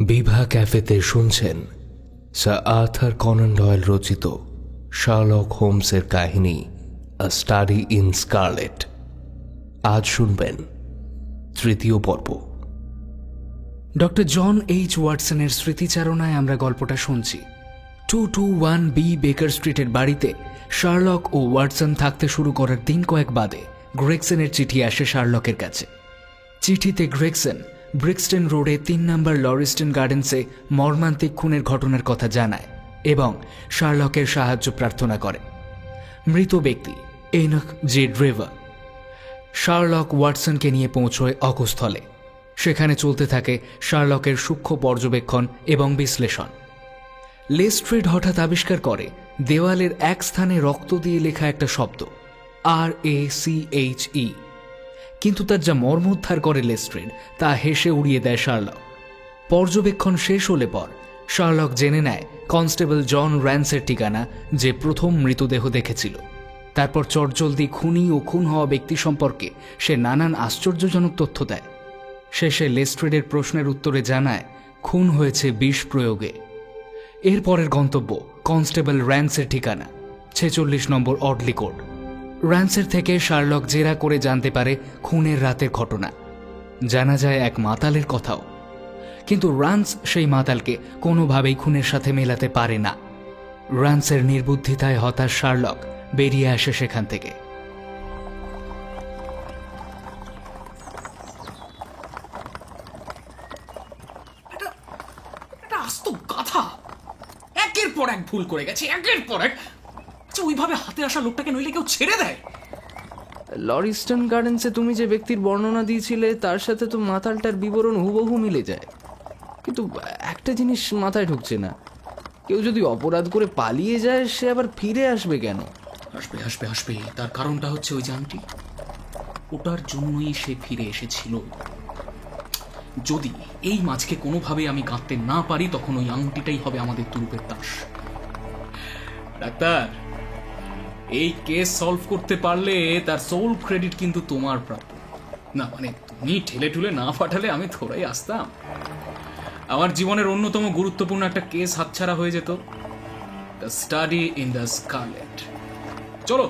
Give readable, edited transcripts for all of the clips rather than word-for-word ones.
বিভা ক্যাফেতে শুনছেন sir Arthur Canaan Doyle রচিত শার্লক হোমসের কাহিনী আ স্টাডি ইন স্কারলেট। আজ শুনবেন তৃতীয় পর্ব। ডক্টর জন এইচ ওয়াটসনের স্মৃতিচারণায় আমরা গল্পটা শুনছি। 221 বি বেকার স্ট্রিটের বাড়িতে শার্লক ও ওয়াটসন থাকতে শুরু করার দিন কয়েক বাদে গ্রেগসনের চিঠি আসে শার্লকের কাছে। চিঠিতে গ্রেগসন ব্রিক্সটন রোডে 3 নম্বর লরিস্টন গার্ডেন্সে মর্মান্তিক খুনের ঘটনার কথা জানায় এবং শার্লকের সাহায্য প্রার্থনা করে। মৃত ব্যক্তি এনক জে ড্রেভার। শার্লক ওয়াটসনকে নিয়ে পৌঁছয় অকুস্থলে। সেখানে চলতে থাকে শার্লকের সূক্ষ্ম পর্যবেক্ষণ এবং বিশ্লেষণ। লেস্ট্রেড হঠাৎ আবিষ্কার করে দেওয়ালের এক স্থানে রক্ত দিয়ে লেখা একটা শব্দ RACHE, কিন্তু তার যা মর্মোদ্ধার করে লেস্ট্রেড তা হেসে উড়িয়ে দেয় শার্লক। পর্যবেক্ষণ শেষ হলে পর শার্লক জেনে নেয় কনস্টেবল জন র্যান্সের ঠিকানা, যে প্রথম মৃতদেহ দেখেছিল। তারপর চটজলদি খুনি ও খুন হওয়া ব্যক্তি সম্পর্কে সে নানান আশ্চর্যজনক তথ্য দেয়। শেষে লেস্ট্রেডের প্রশ্নের উত্তরে জানায় খুন হয়েছে বিষ প্রয়োগে। এরপরের গন্তব্য কনস্টেবল র্যান্সের ঠিকানা 46 নম্বর অডলি কোর্ট। র্যান্সের থেকে শার্লক জেরা করে জানতে পারে খুনের রাতের ঘটনা। জানা যায় এক মাতালের কথাও, কিন্তু র্যান্স সেই মাতালকে কোনোভাবেই খুনের সাথে মেলাতে পারে না। র্যান্সের নির্বুদ্ধিতায় হতাশ শার্লক বেরিয়ে আসে সেখান থেকে। আস্ত গাধা, একের পর এক ভুল করে গেছে, একের পর এক। আচ্ছা, ওইভাবে হাতে আসা লোকটাকে নইলে কেউ ছেড়ে দেয়? লরিস্টন গার্ডেন্সে তুমি যে ব্যক্তির বর্ণনা দিয়েছিলে তার সাথে তো মাতালটার বিবরণ হুবহু মিলে যায়, কিন্তু একটা জিনিস মাথায় ঢুকছে না, কেউ যদি অপরাধ করে পালিয়ে যায় সে আবার ফিরে আসবে কেন? আসবে আসবে আসবে, তার কারণটা হচ্ছে ওই জানটি। ওটার জন্যই সে ফিরে এসেছিল। যদি এই মাছকে কোনোভাবে আমি গাঁথতে না পারি তখন ওই আংটিটাই হবে আমাদের তুরুপের তাস। ডাক্তার, এই কেস সলভ করতে পারলে তার সোল ক্রেডিট কিন্তু তোমার প্রাপ্য। না মানে তুমি ঠেলে ঠুলে না পাঠালে আমি থোড়াই আসতাম। আমার জীবনের অন্যতম গুরুত্বপূর্ণ একটা কেস হাতছাড়া হয়ে যেত। The study in the scarlet. চলো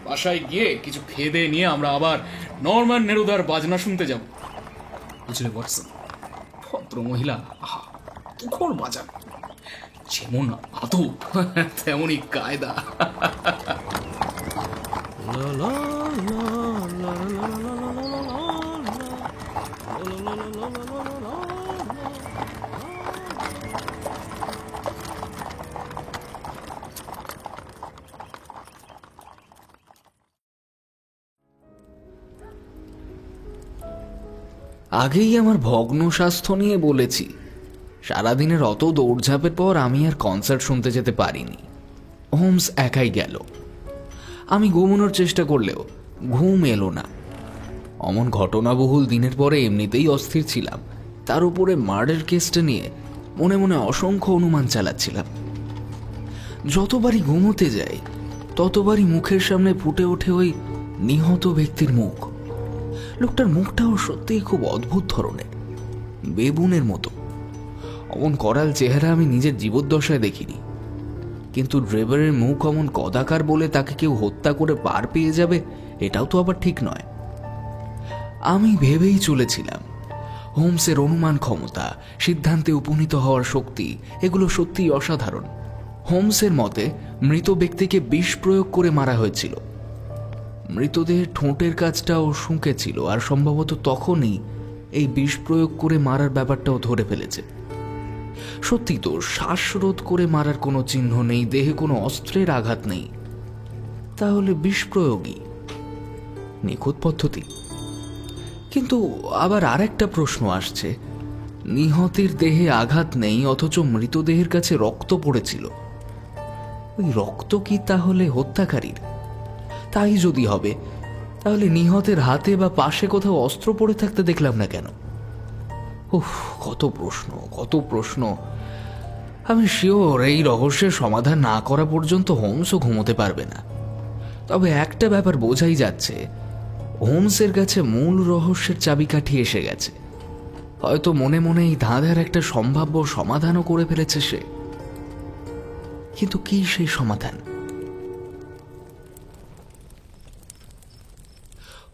বাসায় গিয়ে কিছু খেয়ে দিয়ে নিয়ে আমরা আবার নরম্যান নেরুদার বাজনা শুনতে যাব। বুঝলে ওয়াটসন, ভদ্র মহিলা আহা তুখর বাজান, যেমন আদব তেমনই কায়দা। আগেই আমার ভগ্ন স্বাস্থ্য নিয়ে বলেছি, সারাদিনের অত দৌড়ঝাঁপের পর আমি আর কনসার্ট শুনতে যেতে পারিনি। হোমস একাই গেল। আমি ঘুমানোর চেষ্টা করলেও ঘুম এলো না। অমন ঘটনাবহুল দিনের পরে এমনিতেই অস্থির ছিলাম, তার উপরে মার্ডার কেসটা নিয়ে মনে মনে অসংখ্য অনুমান চালাচ্ছিলাম। যতবারই ঘুমোতে যাই ততবারই মুখের সামনে ফুটে ওঠে ওই নিহত ব্যক্তির মুখ। লোকটার মুখটাও সত্যিই খুব অদ্ভুত ধরনের, বেবুনের মতো। অমন করাল চেহারা আমি নিজের জীবদ্দশায় দেখিনি, কিন্তু ড্রেভারের মুখ অমন কদাকার বলে তাকে কেউ হত্যা করে পার পেয়ে যাবে এটাও তো আবার ঠিক নয়। আমি ভেবেই চলেছিলাম হোমসের অনুমান ক্ষমতা, সিদ্ধান্তে উপনীত হওয়ার শক্তি, এগুলো সত্যিই অসাধারণ। হোমসের মতে মৃত ব্যক্তিকে বিষ প্রয়োগ করে মারা হয়েছিল। মৃতদেহের ঠোঁটের কাজটাও শুঁকে ছিল, আর সম্ভবত তখনই এই বিষ প্রয়োগ করে মারার ব্যাপারটাও ধরে ফেলেছে। সত্যি তো, শ্বাসরোধ করে মারার কোনো চিহ্ন নেই, দেহে কোনো অস্ত্রের আঘাত নেই। তাহলে বিষ প্রয়োগই নিখুঁত পদ্ধতি। কিন্তু আবার আরেকটা প্রশ্ন আসছে, নিহতের দেহে আঘাত নেই অথচ মৃতদেহের কাছে রক্ত পড়েছিল। ওই রক্ত কি তাহলে হত্যাকারীর? তাই যদি হবে, তাহলে নিহতের হাতে বা পাশে কোথাও অস্ত্র পড়ে থাকতে দেখলাম না কেন? উফ, কত প্রশ্ন, কত প্রশ্ন। আমি শিওর এই রহস্যের সমাধান না করা পর্যন্ত হোমসও ঘুমোতে পারবে না। তবে একটা ব্যাপার বোঝাই যাচ্ছে, হোমসের কাছে মূল রহস্যের চাবিকাঠি এসে গেছে। হয়তো মনে মনে এই ধাঁধার একটা সম্ভাব্য সমাধানও করে ফেলেছে সে। কিন্তু কি সেই সমাধান?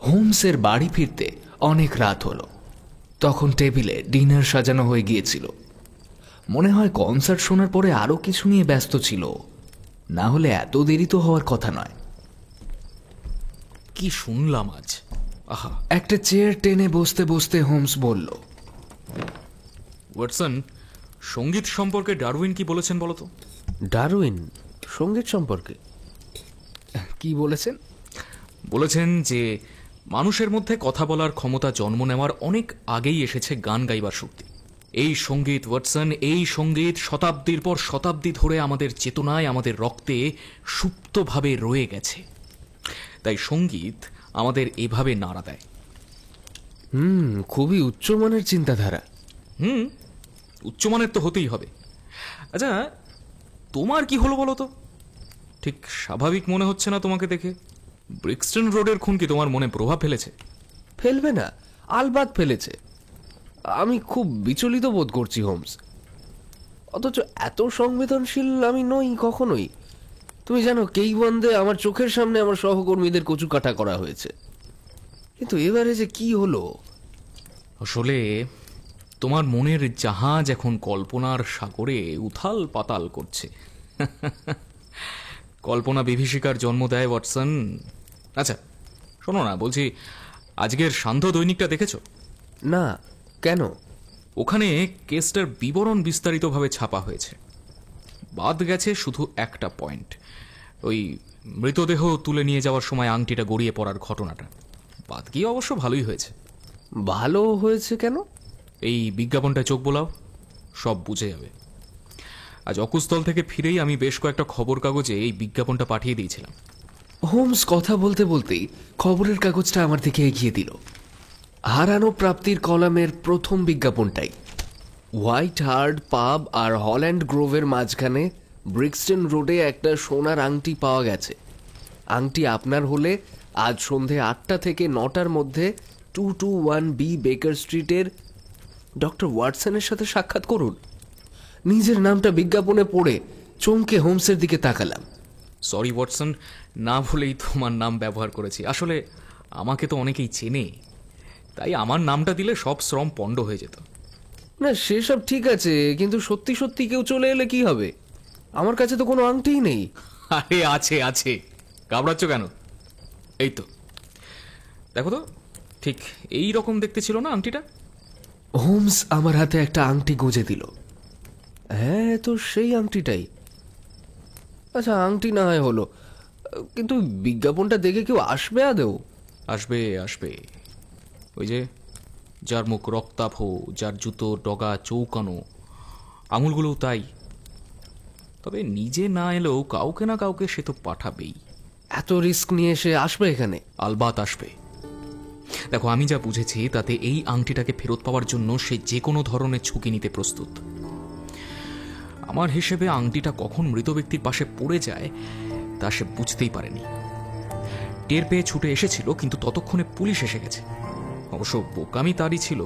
হোমসের বাড়ি ফিরতে অনেক রাত হলো। তখন টেবিলে ডিনার সাজানো হয়ে গিয়েছিল। মনে হয় কনসার্ট শোনার পরে আরো কিছু নিয়ে ব্যস্ত ছিল, না হলে এত দেরি তো হওয়ার কথা নয়। কি শুনলাম আজ! আহা! একটা চেয়ার টেনে বসতে বসতে হোমস বলল, ওয়াটসন, সঙ্গীত সম্পর্কে ডারউইন কি বলেছেন বলো তো? ডারউইন সঙ্গীত সম্পর্কে কি বলেছেন? বলেছেন যে মানুষের মধ্যে কথা বলার ক্ষমতা জন্ম নেওয়ার অনেক আগেই এসেছে গান গাইবার শক্তি। এই সঙ্গীত, ওয়াটসন, এই সঙ্গীত শতাব্দীর পর শতাব্দী ধরে আমাদের চেতনায়, আমাদের রক্তে সুপ্তভাবে রয়ে গেছে। তাই সঙ্গীত আমাদের এভাবে নাড়া দেয়। খুবই উচ্চমানের চিন্তাধারা। উচ্চমানের তো হতেই হবে। আচ্ছা, তোমার কি হলো বলো তো? ঠিক স্বাভাবিক মনে হচ্ছে না তোমাকে দেখে। ব্রিক্সটন রোডের খুন কি তোমার মনে প্রভাব ফেলেছে? ফেলবে না, আলবাত ফেলেছে। আমি খুব বিচলিত বোধ করছি হোমস। অথচ এত সংবেদনশীল আমি নই কখনোই। তুমি জানো, কেইবন্দে আমার চোখের সামনে আমার সহকর্মীদের কচুকাটা করা হয়েছে। কিন্তু এবারে যে কি হলো! আসলে তোমার মনের জাহাজ এখন কল্পনার সাগরে উথাল পাতাল করছে। কল্পনা বিভীষিকার জন্ম দেয়, ওয়াটসন। আচ্ছা শোনো না, বলছি, আজকের সান্ধ্য দৈনিকটা দেখেছো? না, কেন? ওখানে কেসটার বিবরণ বিস্তারিতভাবে ছাপা হয়েছে। বাদ গেছে শুধু একটা পয়েন্ট, ওই মৃতদেহ তুলে নিয়ে যাওয়ার সময় আংটিটা গড়িয়ে পড়ার ঘটনাটা। বাদ গিয়ে অবশ্য ভালোই হয়েছে। ভালো হয়েছে কেন? এই বিজ্ঞাপনটা চোখ বোলাও, সব বুঝে যাবে। আজ অকুস্থল থেকে ফিরেই আমি বেশ কয়েকটা খবর কাগজে এই বিজ্ঞাপনটা পাঠিয়ে দিয়েছিলাম। হোমস কথা বলতে বলতেই খবরের কাগজটা আমার দিকে এগিয়ে দিল। হারানো প্রাপ্তির কলামের প্রথম বিজ্ঞাপনটাই। হোয়াইট হার্ট পাব আর হল্যান্ড গ্রোভের মাঝখানে ব্রিক্সটন রোডে একটা সোনার আংটি পাওয়া গেছে। আংটি আপনার হলে আজ সন্ধে 8টা থেকে 9টার মধ্যে 221B বেকার স্ট্রিটের ডক্টর ওয়াটসনের সাথে সাক্ষাৎ করুন। নিজের নামটা বিজ্ঞাপনে পড়ে চমকে হোমসের দিকে তাকালাম। সরি ওয়াটসন, না বলেই তোমার নাম ব্যবহার করেছি। আসলে আমাকে তো অনেকেই চেনে, তাই আমার নামটা দিলে সব শ্রম পণ্ড হয়ে যেত। না, সেসব ঠিক আছে, কিন্তু সত্যি সত্যি কেউ চলে এলে কি হবে? আমার কাছে তো কোনো আংটিই নেই। আরে আছে আছে, ঘাবড়াচ্ছ কেন? এই তো দেখো তো, ঠিক এই রকম দেখতে ছিল না আংটিটা? হোমস আমার হাতে একটা আংটি গুঁজে দিল। হ্যাঁ, তো সেই আংটিটাই। আচ্ছা, আংটি না হয় হলো, কিন্তু বিজ্ঞাপনটা দেখে কেউ আসবে আদেও? আসবে আসবে। ওই যে যার মুখ রক্তাভ, যার জুতো ডগা চৌকানো, আঙুলগুলোও তাই। তবে নিজে না এলেও কাউকে না কাউকে সে তো পাঠাবেই। এত রিস্ক নিয়ে সে আসবে এখানে? আলবাত আসবে। দেখো, আমি যা বুঝেছি তাতে এই আংটিটাকে ফেরত পাওয়ার জন্য সে যে কোনো ধরনের ঝুঁকি নিতে প্রস্তুত। আমার হিসেবে আংটিটা কখন মৃত ব্যক্তির পাশে পড়ে যায় তা সে বুঝতেই পারেনি। টের পেয়ে ছুটে এসেছিল, কিন্তু ততক্ষণে পুলিশ এসে গেছে। অবশ্য বোকামি তারই ছিল।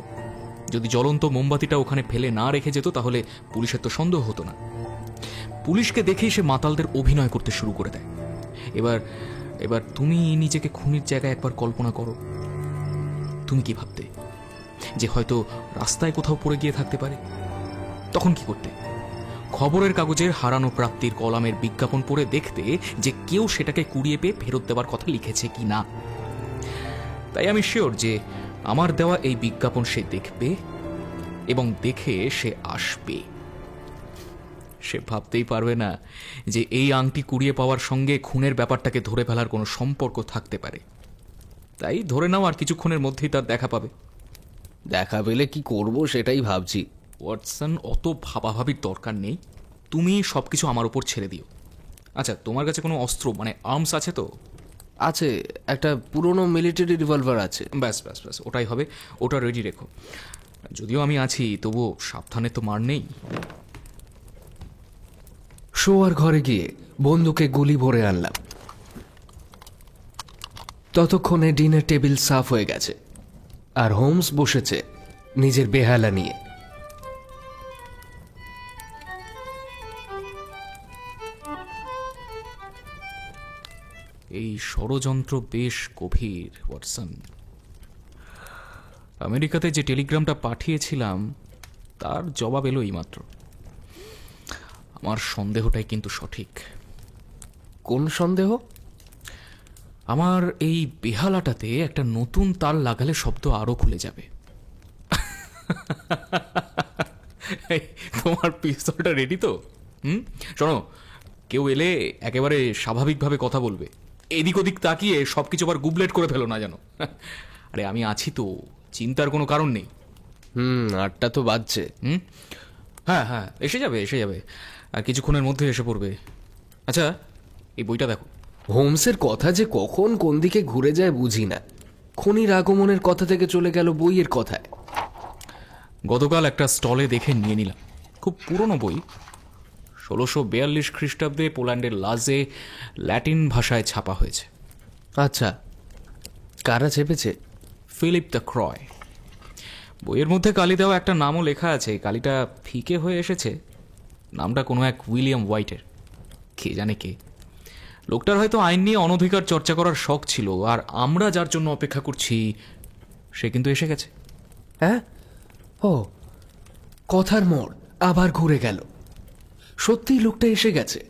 যদি জ্বলন্ত মোমবাতিটা ওখানে ফেলে না রেখে যেত তাহলে পুলিশের তো সন্দেহ হতো না। পুলিশকে দেখেই সে মাতালদের অভিনয় করতে শুরু করে দেয়। এবার এবার তুমি নিজেকে খুনির জায়গায় একবার কল্পনা করো। তুমি কি ভাবতে যে হয়তো রাস্তায় কোথাও পড়ে গিয়ে থাকতে পারে? তখন কি করতে? খবরের কাগজের হারানো প্রাপ্তির কলামের বিজ্ঞাপন পড়ে দেখতে যে কেউ সেটাকে কুড়িয়ে পেয়ে ফেরত দেওয়ার কথা লিখেছে কি না। তাই আমি শিওর যে আমার দেওয়া এই বিজ্ঞাপন সে দেখবে এবং দেখে সে আসবে। সে ভাবতেই পারবে না যে এই আংটি কুড়িয়ে পাওয়ার সঙ্গে খুনের ব্যাপারটাকে ধরে ফেলার কোনো সম্পর্ক থাকতে পারে। তাই ধরে নাও আর কিছুক্ষণের মধ্যেই তার দেখা পাবে। দেখা পেলে কি করব সেটাই ভাবছি। ওয়াটসন, অত ভাবাভাবির দরকার নেই। তুমি সবকিছু আমার উপর ছেড়ে দিও। আচ্ছা, তোমার কাছে কোনো অস্ত্র মানে আর্মস আছে তো? আছে, একটা পুরনো মিলিটারি রিভলভার আছে। ব্যাস ব্যাস ব্যাস, ওটাই হবে, ওটা রেডি রেখো। যদিও আমি আছি, তবুও সাবধানে তো মার নেই। শোয়ার ঘরে গিয়ে বন্দুকে গুলি ভরে আনলাম। ততক্ষণে ডিনার টেবিল সাফ হয়ে গেছে, আর হোমস বসেছে নিজের বেহালা নিয়ে। এই ষড়যন্ত্র বেশ গভীর, ওয়াটসন। আমেরিকাতে যে টেলিগ্রামটা পাঠিয়েছিলাম তার জবাব এলো এইমাত্র। আমার সন্দেহটাই কিন্তু সঠিক। কোন সন্দেহ? আমার এই বেহালাটাতে একটা নতুন তার লাগালে শব্দ আরো খুলে যাবে। এই, তোমার পিস্তলটা রেডি তো? শোনো, কেউ এলে একেবারে স্বাভাবিকভাবে কথা বলবে, এদিক ওদিক তাকিয়ে সবকিছু আবার গুবলেট করে ফেলো না যেন। আরে আমি আছি তো, চিন্তার কোনো কারণ নেই। 8টা তো বাজছে। হ্যাঁ হ্যাঁ, এসে যাবে এসে যাবে, আর কিছুক্ষণের মধ্যে এসে পড়বে। আচ্ছা, এই বইটা দেখো। হোমসের কথা যে কখন কোন দিকে ঘুরে যায় বুঝি না। খনির আগমনের কথা থেকে চলে গেল বইয়ের কথায়। গতকাল একটা স্টলে দেখে নিয়ে নিলাম, খুব পুরনো বই। 1642 খ্রিস্টাব্দে পোল্যান্ডের লাজে ল্যাটিন ভাষায় ছাপা হয়েছে। আচ্ছা, কারা চেপেছে? ফিলিপ দ্য ক্রয়। বইয়ের মধ্যে কালি দেওয়া একটা নামও লেখা আছে, কালিটা ফিকে হয়ে এসেছে। নামটা কোনো এক উইলিয়াম হোয়াইটের, কে জানে কে। লোকটার হয়তো আইন নিয়ে অনধিকার চর্চা করার শখ ছিল, আর আমরা যার জন্য অপেক্ষা করছি সে কিন্তু এসে গেছে। হ্যাঁ, ও, কথার মোড় আবার ঘুরে গেল। সত্যিই লোকটা এসে গেছে।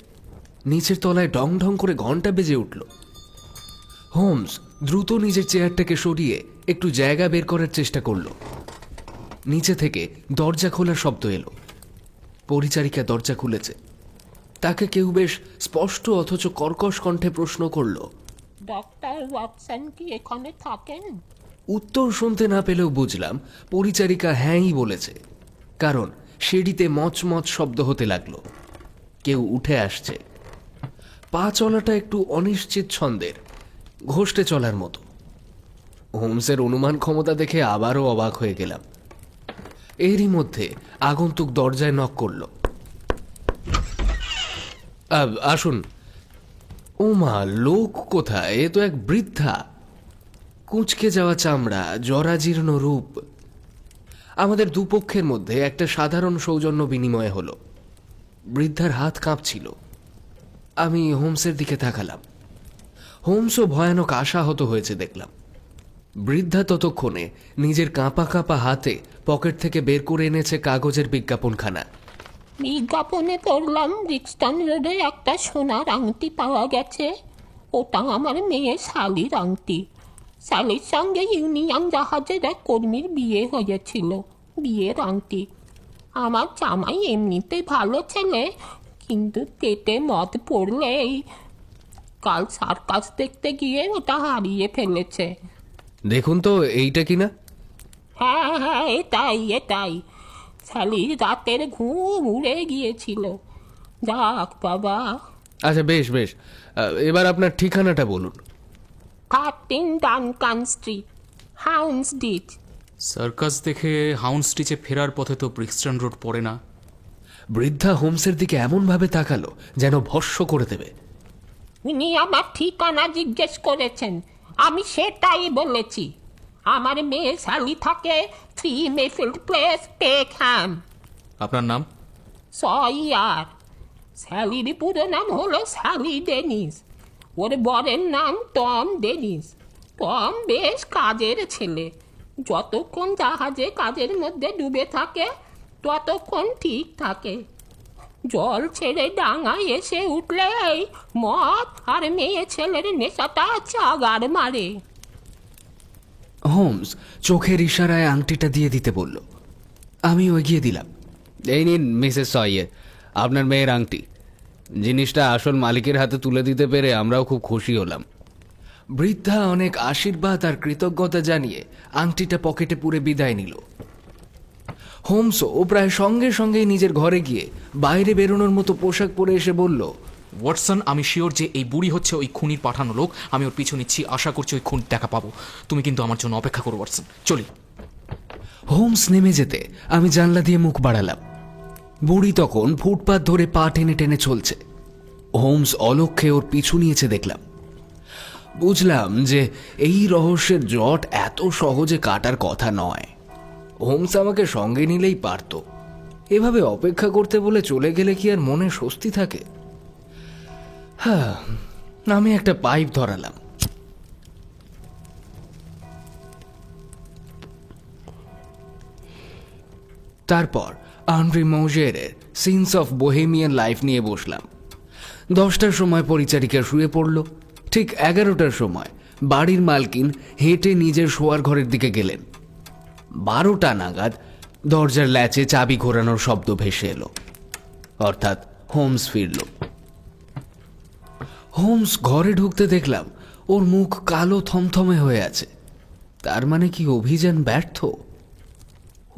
নিচের তলায় ডং ঢং করে ঘন্টা বেজে উঠল। হোমস দ্রুত নিজের চেয়ারটাকে সরিয়ে একটু জায়গা বের করার চেষ্টা করল। নিচে থেকে দরজা খোলার শব্দ এলো। পরিচারিকা দরজা খুলেছে। তাকে কেউ বেশ স্পষ্ট অথচ কর্কশ কণ্ঠে প্রশ্ন করল, ডক্টর ওয়াটসন কি এখানে থাকেন? উত্তর শুনতে না পেলেও বুঝলাম পরিচারিকা হ্যাঁই বলেছে, কারণ সিঁড়িতে মচমচ শব্দ হতে লাগলো। কেউ উঠে আসছে। পা চলাটা একটু অনিশ্চিত ছন্দের, ঘষটে চলার মতো। হোমসের অনুমান ক্ষমতা দেখে আবারও অবাক হয়ে গেলাম। এরই মধ্যে আগন্তুক দরজায় নক করল। আসুন। ও মা, লোক কোথায়? এ তো এক বৃদ্ধা, কুঁচকে যাওয়া চামড়া, জরাজীর্ণ রূপ। আমাদের দুপক্ষের মধ্যে একটা সাধারণ সৌজন্য বিনিময় হলো। বৃদ্ধার হাত কাঁপছিল। আমি হোমসের দিকে তাকালাম। হোমসও ভয়ানক আশাহত হয়েছে দেখলাম। বৃদ্ধা ততক্ষণে নিজের কাঁপা কাঁপা হাতে পকেট থেকে বের করে এনেছে কাগজের বিজ্ঞাপনখানা। বিজ্ঞাপনে পড়লাম ব্রিক্সটন রোডে একটা সোনার আংটি পাওয়া গেছে। ওটা আমার মেয়ে শালির আংটি। শালির সঙ্গে ইউনিয়ন জাহাজের এক কর্মীর বিয়ে হয়েছিল। বিয়ের আংটি। আমার জামাই এমনিতে ভালো ছেলে, কিন্তু পেটে মদ পড়লেই কাল সার্কাস দেখতে গিয়ে ওটা হারিয়ে ফেলেছে। দেখুন তো, এইটা কিনা? হ্যাঁ হ্যাঁ, এটাই এটাই। শালির রাতের ঘুম উড়ে গিয়েছিল। যাক বাবা। আচ্ছা, বেশ বেশ, এবার আপনার ঠিকানাটা বলুন। 13 ডানকান স্ট্রিট, হাউন্সডিচ। সার্কাস দেখে হাউন্সডিচে ফেরার পথে তো ব্রিক্সটন রোড পড়ে না। বৃদ্ধা হোমসের দিকে এমনভাবে তাকালো যেন ভস্ম করে দেবে। উনি আমার ঠিকানা জিজ্ঞেস করেছেন, আমি সেটাই বলেছি। আমার মেয়ে শালি থাকে 3 মেফিল্ড প্লেস, পেকহ্যাম। আপনার নাম? সয়ার। স্যালির পুরো নাম হলো স্যালি ডেনিস। ওর বরের নাম টম ডেনিস। টম বেশ কাজের ছেলে। যতক্ষণ জাহাজে কাজের মধ্যে ডুবে থাকে ততক্ষণ ঠিক থাকে। জল ছেড়ে ডাঙায় এসে উঠলেই মদ আর মেয়ে ছেলের নেশাটা চাগার মারে। হোমস চোখের ইশারায় আংটিটা দিয়ে দিতে বলল। আমি এগিয়ে দিলাম। এই নিন মিসেস সয়ার, আপনার মেয়ের আংটি। জিনিসটা আসল মালিকের হাতে তুলে দিতে পেরে আমরাও খুব খুশি হলাম। বৃদ্ধা অনেক আশীর্বাদ আর কৃতজ্ঞতা জানিয়ে আংটিটা পকেটে পুরে বিদায় নিল। হোমসও প্রায় সঙ্গে সঙ্গেই নিজের ঘরে গিয়ে বাইরে বেরোনোর মতো পোশাক পরে এসে বলল, ওয়াটসন, আমি শিওর যে এই বুড়ি হচ্ছে ওই খুনির পাঠানো লোক। আমি ওর পিছু নিচ্ছি, আশা করছি ওই খুন দেখা পাবো। তুমি কিন্তু আমার জন্য অপেক্ষা করো ওয়াটসন, চলি। হোমস নেমে যেতে আমি জানলা দিয়ে মুখ বাড়ালাম। বুড়ি তখন ফুটপাত ধরে পা টেনে টেনে চলছে। হোমস অলক্ষ্যে ওর পিছু নিয়েছে দেখলাম। বুঝলাম যে এই রহস্যের জট এত সহজে কাটার কথা নয়। হোমস আমাকে সঙ্গে নিলেই পারত। এভাবে অপেক্ষা করতে বলে চলে গেলে কি আর মনে স্বস্তি থাকে? হ্যাঁ, আমি একটা পাইপ ধরালাম। তারপর আন্দ্রি মৌজেরের সিনস অফ বোহেমিয়ান লাইফ নিয়ে বসলাম। 10টার সময় পরিচারিকা শুয়ে পড়ল। ঠিক 11টার সময় বাড়ির মালকিন হেঁটে নিজের শোয়ার ঘরের দিকে গেলেন। 12টা নাগাদ দরজার ল্যাচে চাবি ঘোরানোর শব্দ ভেসে এলো, অর্থাৎ হোমস ফিরল। হোমস ঘরে ঢুকতে দেখলাম ওর মুখ কালো থমথমে হয়ে আছে। তার মানে কি অভিযান ব্যর্থ?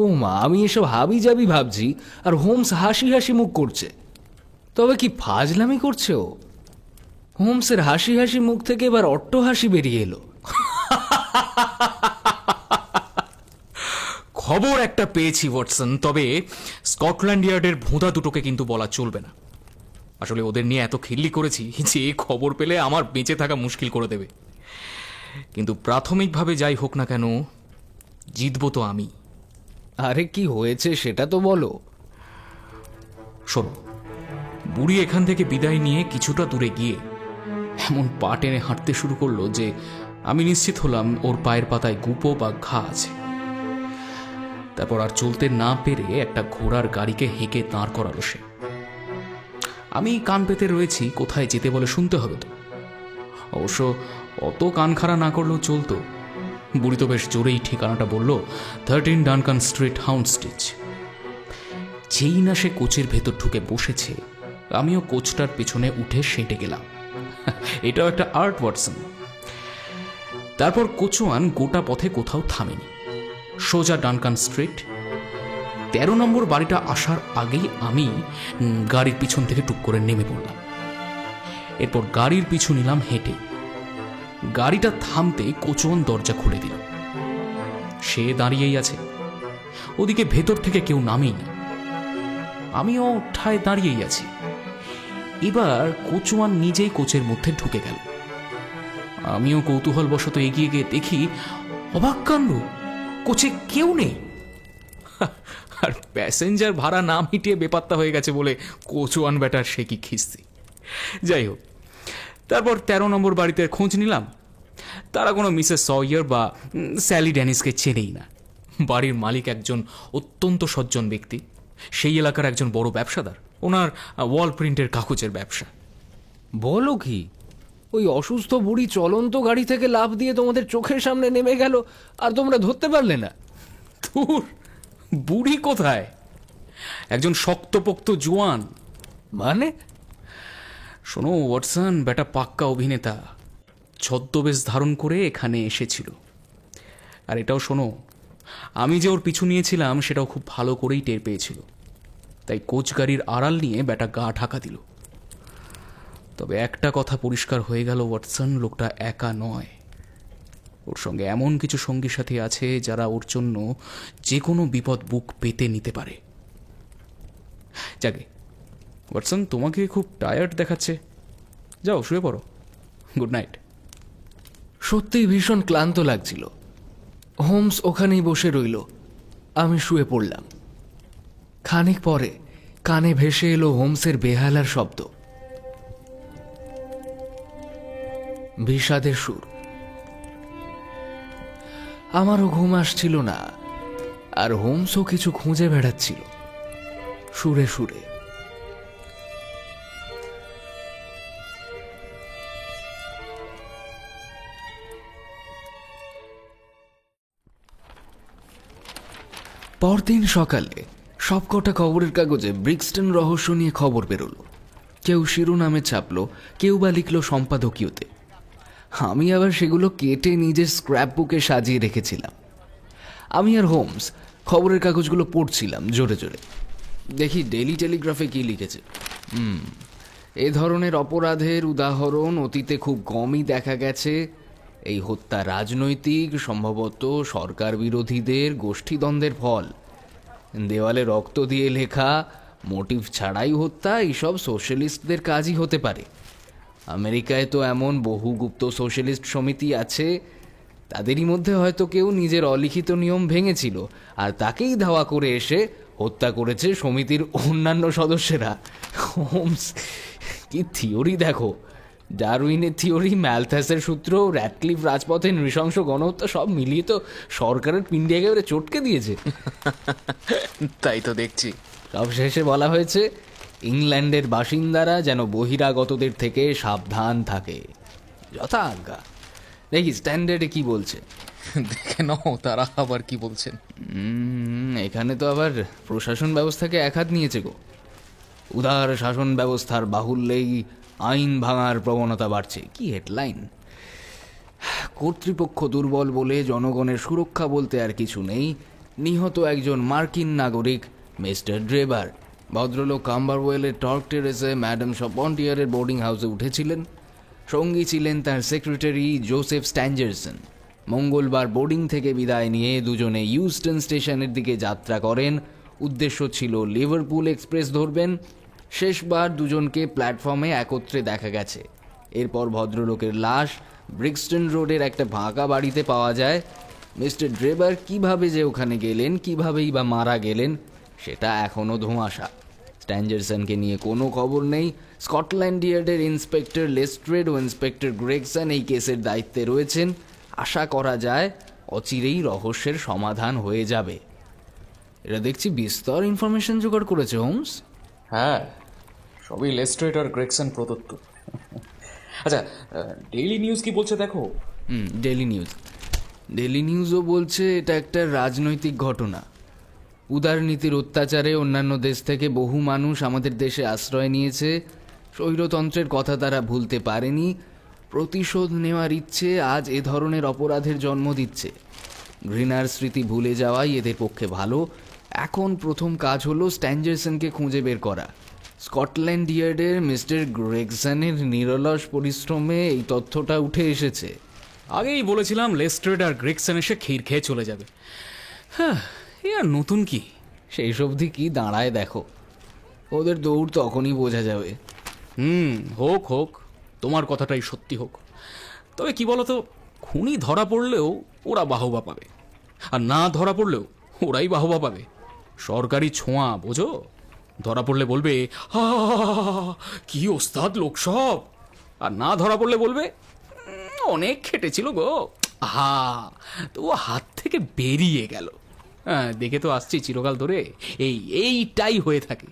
ও মা, আমি এসব হাবি জাবি ভাবছি আর হোমস হাসি হাসি মুখ করছে। তবে কি ফাজলামি করছে ও? হোমসের হাসি হাসি মুখ থেকে এবার অট্ট হাসি বেরিয়ে এলো। খবর একটা পেয়েছি ওয়াটসন, তবে স্কটল্যান্ড ইয়ার্ডের ভোঁদা দুটোকে কিন্তু বলা চলবে না। আসলে ওদের নিয়ে এত খিল্লি করেছি যে খবর পেলে আমার বেঁচে থাকা মুশকিল করে দেবে। কিন্তু প্রাথমিকভাবে যাই হোক না কেন, জিতবো তো আমি। আরে কি হয়েছে সেটা তো বলো। শোনো, বুড়ি এখান থেকে বিদায় নিয়ে কিছুটা দূরে গিয়ে এমন পা টেনে হাঁটতে শুরু করলো যে আমি নিশ্চিত হলাম ওর পায়ের পাতায় গুপো বা ঘা আছে। তারপর আর চলতে না পেরে একটা ঘোড়ার গাড়িকে হেঁকে দাঁড় করালো সে। আমি কান পেতে রয়েছি, কোথায় যেতে বলে শুনতে হবে তো। অবশ্য অত কান খাড়া না করলেও চলতো। বুড়ি তো বেশ জোরেই ঠিকানাটা বলল, 13 ডানকান স্ট্রিট, হাউন্ডস্টিচ। যেই না সে কোচের ভেতর ঢুকে বসেছে, আমিও কোচটার পেছনে উঠে সেঁটে গেলাম। এটাও একটা আর্ট ওয়াটসন। তারপর কোচওয়ান গোটা পথে কোথাও থামেনি, সোজা ডানকান স্ট্রিট। 13 নম্বর বাড়িটা আসার আগেই আমি গাড়ির পিছন থেকে টুক করে নেমে পড়লাম। এরপর গাড়ির পিছু নিলাম হেঁটে। গাড়িটা থামতে কোচওয়ান দরজা খুলে দিল। সে দাঁড়িয়েই আছে, ওদিকে ভেতর থেকে কেউ নামেইনি। আমিও ঠায় দাঁড়িয়েই আছি। এবার কোচওয়ান নিজেই কোচের মধ্যে ঢুকে গেল। আমিও কৌতূহলবশত এগিয়ে গিয়ে দেখি, অবাক কাণ্ড, কোচে কেউ নেই। আর প্যাসেঞ্জার ভাড়া না মিটিয়ে বেপাত্তা হয়ে গেছে বলে কোচওয়ান ব্যাটার সে কি খিস্তি। যাই হোক, তারপর 13 নম্বর বাড়িতে খোঁজ নিলাম। তারা কোনো মিসেস সয়ার বা স্যালি ড্যানিসকে চেনেই না। বাড়ির মালিক একজন অত্যন্ত সজ্জন ব্যক্তি, সেই এলাকার একজন বড় ব্যবসাদার। ওনার ওয়াল প্রিন্টের কাগজের ব্যবসা। বলো কি, ওই অসুস্থ বুড়ি চলন্ত গাড়ি থেকে লাফ দিয়ে তোমাদের চোখের সামনে নেমে গেল আর তোমরা ধরতে পারলে না? ধুর, বুড়ি কোথায়, একজন শক্তপোক্ত জোয়ান। মানে? শোনো ওয়াটসন, বেটা পাক্কা অভিনেতা, ছদ্মবেশ ধারণ করে এখানে এসেছিল। আর এটাও শোনো, আমি যে ওর পিছু নিয়েছিলাম সেটাও খুব ভালো করেই টের পেয়েছিল। তাই কোচ গাড়ির আড়াল নিয়ে বেটা গা ঢাকা দিল। তবে একটা কথা পরিষ্কার হয়ে গেল ওয়াটসন, লোকটা একা নয়। ওর সঙ্গে এমন কিছু সঙ্গী সাথী আছে যারা ওর জন্য যে কোনো বিপদ বুক পেতে নিতে পারে। যাকে ওয়াটসন, তোমাকে খুব টায়ার্ড দেখাচ্ছে, যাও শুয়ে পড়ো। Good night. সত্যিই ভীষণ ক্লান্ত লাগছিল। হোমস ওখানেই বসে রইল, আমি শুয়ে পড়লাম। খানিক পরে কানে ভেসে এলো হোমসের বেহালার শব্দ, বিষাদের সুর। আমারও ঘুম আসছিল না, আর হোমসও কিছু খুঁজে বেড়াচ্ছিল সুরে সুরে। পরদিন সকালে সবকটা খবরের কাগজে ব্রিক্সটন রহস্য নিয়ে খবর বেরোলো। কেউ শিরোনামে ছাপলো, কেউ বা লিখল সম্পাদকীয়তে। আমি আবার সেগুলো কেটে নিজের স্ক্র্যাপ বুকে সাজিয়ে রেখেছিলাম। আমি আর হোমস খবরের কাগজগুলো পড়ছিলাম জোরে জোরে। দেখি ডেইলি টেলিগ্রাফে কি লিখেছে। এ ধরনের অপরাধের উদাহরণ অতীতে খুব কমই দেখা গেছে। এই হত্যা রাজনৈতিক, সম্ভবত সরকার বিরোধীদের গোষ্ঠীদ্বন্দ্বের ফল। দেওয়ালে রক্ত দিয়ে লেখা, মোটিভ ছাড়াই হত্যা, এইসব সোশ্যালিস্টদের কাজই হতে পারে। আমেরিকায় তো এমন বহু গুপ্ত সোশ্যালিস্ট সমিতি আছে, তাদেরই মধ্যে হয়তো কেউ নিজের অলিখিত নিয়ম ভেঙেছিল আর তাকেই ধাওয়া করে এসে হত্যা করেছে সমিতির অন্যান্য সদস্যরা। হোমস, কি থিওরি দেখো! ডারউইনের থিওরি, ম্যালথ্যাসের সূত্র, র্যাডক্লিফ রাজপথে নৃশংস গণহত্যা, সব মিলিয়ে তো সরকারের পিণ্ডি একেবারে চটকে দিয়েছে। তাই তো দেখছি। সব শেষে বলা হয়েছে ইংল্যান্ডের বাসিন্দারা যেন বহিরাগতদের থেকে সাবধান থাকে। যথা আজ্ঞা। দেখি স্ট্যান্ডার্ডে কি বলছে। দেখে নাও তারা আবার কি বলছেন। এখানে তো আবার প্রশাসন ব্যবস্থাকে একহাত নিয়েছে গো। উদার শাসন ব্যবস্থার বাহুল্যেই আইন ভাঙার প্রবণতা বাড়ছে। কি হেডলাইন! কর্তৃপক্ষ দুর্বল বলে জনগণের সুরক্ষা বলতে আর কিছু নেই। নিহত একজন মার্কিন নাগরিক, মিস্টার ড্রেবার। ভদ্রলোক কাম্বারওয়েলের টর্ক টেরেসে ম্যাডাম শপন্টিয়ারের বোর্ডিং হাউসে উঠেছিলেন। সঙ্গী ছিলেন তার সেক্রেটারি জোসেফ স্ট্যাঞ্জারসন। মঙ্গলবার বোর্ডিং থেকে বিদায় নিয়ে দুজনে ইউস্টন স্টেশনের দিকে যাত্রা করেন। উদ্দেশ্য ছিল লিভারপুল এক্সপ্রেস ধরবেন। শেষবার দুজনকে প্ল্যাটফর্মে একত্রে দেখা গেছে। এরপর ভদ্রলোকের লাশ ব্রিক্সটন রোডের একটা ফাঁকা বাড়িতে পাওয়া যায়। মিস্টার ড্রেবার কিভাবে যে ওখানে গেলেন, কিভাবেই বা মারা গেলেন, সেটা এখনও ধোঁয়াশা। স্ট্যাঞ্জারসনকে নিয়ে কোনো খবর নেই। স্কটল্যান্ড ইয়ার্ডের ইন্সপেক্টর লেস্ট্রেড ও ইন্সপেক্টর গ্রেগসন এই কেসের দায়িত্বে রয়েছেন। আশা করা যায় অচিরেই রহস্যের সমাধান হয়ে যাবে। এরা দেখছি বিস্তর ইনফরমেশন জোগাড় করেছে হোমস। হ্যাঁ, সবই লেস্ট্রেড আর গ্রেগসন প্রদত্ত। আচ্ছা, ডেইলি নিউজ কি বলছে দেখো। ডেলি নিউজও বলছে এটা একটা রাজনৈতিক ঘটনা। উদারনীতির অত্যাচারে অন্যান্য দেশ থেকে বহু মানুষ আমাদের দেশে আশ্রয় নিয়েছে। স্বৈরতন্ত্রের কথা তারা ভুলতে পারেনি। প্রতিশোধ নেওয়ার ইচ্ছে আজ এ ধরনের অপরাধের জন্ম দিচ্ছে। ঘৃণার স্মৃতি ভুলে যাওয়াই এদের পক্ষে ভালো। এখন প্রথম কাজ হলো স্ট্যাঞ্জারসনকে খুঁজে বের করা। স্কটল্যান্ড ইয়ার্ডের মিস্টার গ্রেগসনের নিরলস পরিশ্রমে এই তথ্যটা উঠে এসেছে। আগেই বলেছিলাম লেস্ট্রেড আর গ্রেগসন এসে ক্ষীর খেয়ে চলে যাবে। হ্যাঁ, এ আর নতুন কি? সেই সবধি কি দাঁড়ায় দেখো। ওদের দৌড় তখনই বোঝা যাবে। হোক হোক, তোমার কথাটাই সত্যি হোক। তবে কি বলতো, খুনি ধরা পড়লেও ওরা বাহবা পাবে, আর না ধরা পড়লেও ওরাই বাহবা পাবে। সরকারি ছোঁয়া বোঝো। ধরা পড়লে বলবে হা কি ওস্তাদ লোক সব, আর না ধরা পড়লে বলবে অনেক খেটেছিল গো, হা তো ও হাত থেকে বেরিয়ে গেল। হ্যাঁ, দেখে তো আসছি চিরকাল ধরে এইটাই হয়ে থাকে।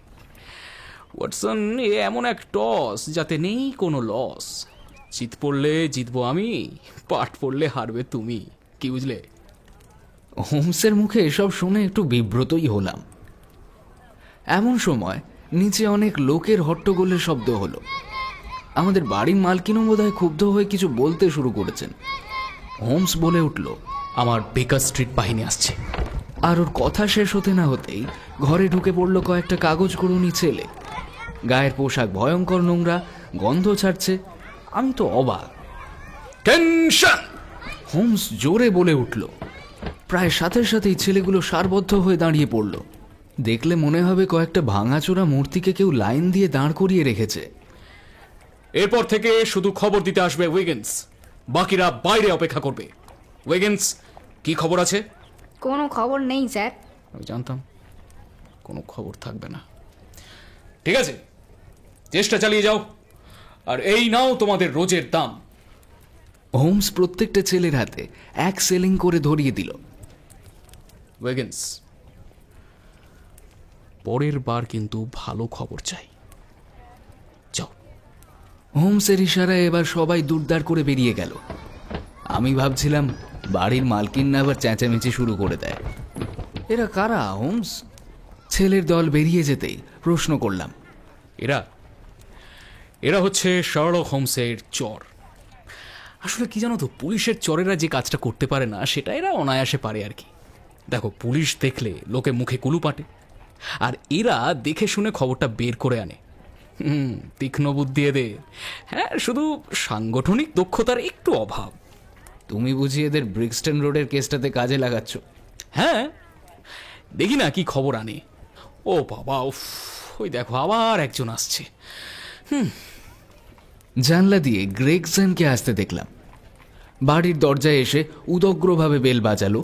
ওয়াটসন, এ এমন এক টস যাতে নেই কোনো লস। জিত পড়লে জিতবো আমি, পাট পড়লে হারবে তুমি। কি বুঝলে? হোমসের মুখে এসব শুনে একটু বিব্রতই হলাম। এমন সময় নিচে অনেক লোকের হট্টগোলের শব্দ হলো। আমাদের বাড়ির মালকিনও বোধহয় ক্ষুব্ধ হয়ে কিছু বলতে শুরু করেছেন। হোমস বলে উঠল, আমার বেকার স্ট্রিট বাহিনী আসছে। আর ওর কথা শেষ হতে না হতেই ঘরে ঢুকে পড়ল কয়েকটা কাগজ কুড়ুনি ছেলে। গায়ের পোশাক ভয়ঙ্কর নোংরা, গন্ধ ছাড়ছে। আমি তো অবাক। টেনশন! হোমস জোরে বলে উঠল। প্রায় সাথে সাথেই ছেলেগুলো সারবদ্ধ হয়ে দাঁড়িয়ে পড়ল। দেখলে মনে হবে কয়েকটা ভাঙাচোরা মূর্তিকে কেউ লাইন দিয়ে দাঁড় করিয়ে রেখেছে। এরপর থেকে শুধু খবর দিতে আসবে উইগেন্স, বাকিরা বাইরে অপেক্ষা করবে। উইগেন্স, কি খবর আছে? কোনো খবর নেই স্যার। আমি জানতাম কোনো খবর থাকবে না। ঠিক আছে, চেষ্টা চালিয়ে যাও। আর এই নাও তোমাদের রোজের দাম। হোমস প্রত্যেকটা ছেলের হাতে 1 সেলিং করে ধরিয়ে দিল। উইগেন্স, পরের বার কিন্তু ভালো খবর চাই। যাও। হোমসের ইশারায় এবার সবাই দুরদার করে বেরিয়ে গেল। আমি ভাবছিলাম বাড়ির মালকিন না আবার চেঁচামেচি শুরু করে দেয়। এরা কারা হোমস? ছেলের দল বেরিয়ে যেতেই প্রশ্ন করলাম। এরা হচ্ছে শার্লক হোমসের চর। আসলে কি জানো তো, পুলিশের চরেরা যে কাজটা করতে পারে না সেটা এরা অনায়াসে পারে আর কি। দেখো, পুলিশ দেখলে লোকে মুখে কুলু পাটে, আর এরা দেখে শুনে খবরটা বের করে আনে। তীক্ষ্ণ বুদ্ধি এদের। হ্যাঁ, শুধু সাংগঠনিক দক্ষতার একটু অভাব। তুমি বুঝি এদের ব্রিক্সটন রোডের কেসটাতে কাজে লাগাচ্ছ? হ্যাঁ, দেখি না কি খবর আনে। ও বাবা, উফ, ওই দেখো আবার একজন আসছে। জানলা দিয়ে গ্রেগসনকে আসতে দেখলাম। বাড়ির দরজায় এসে উদগ্রভাবে বেল বাজালো।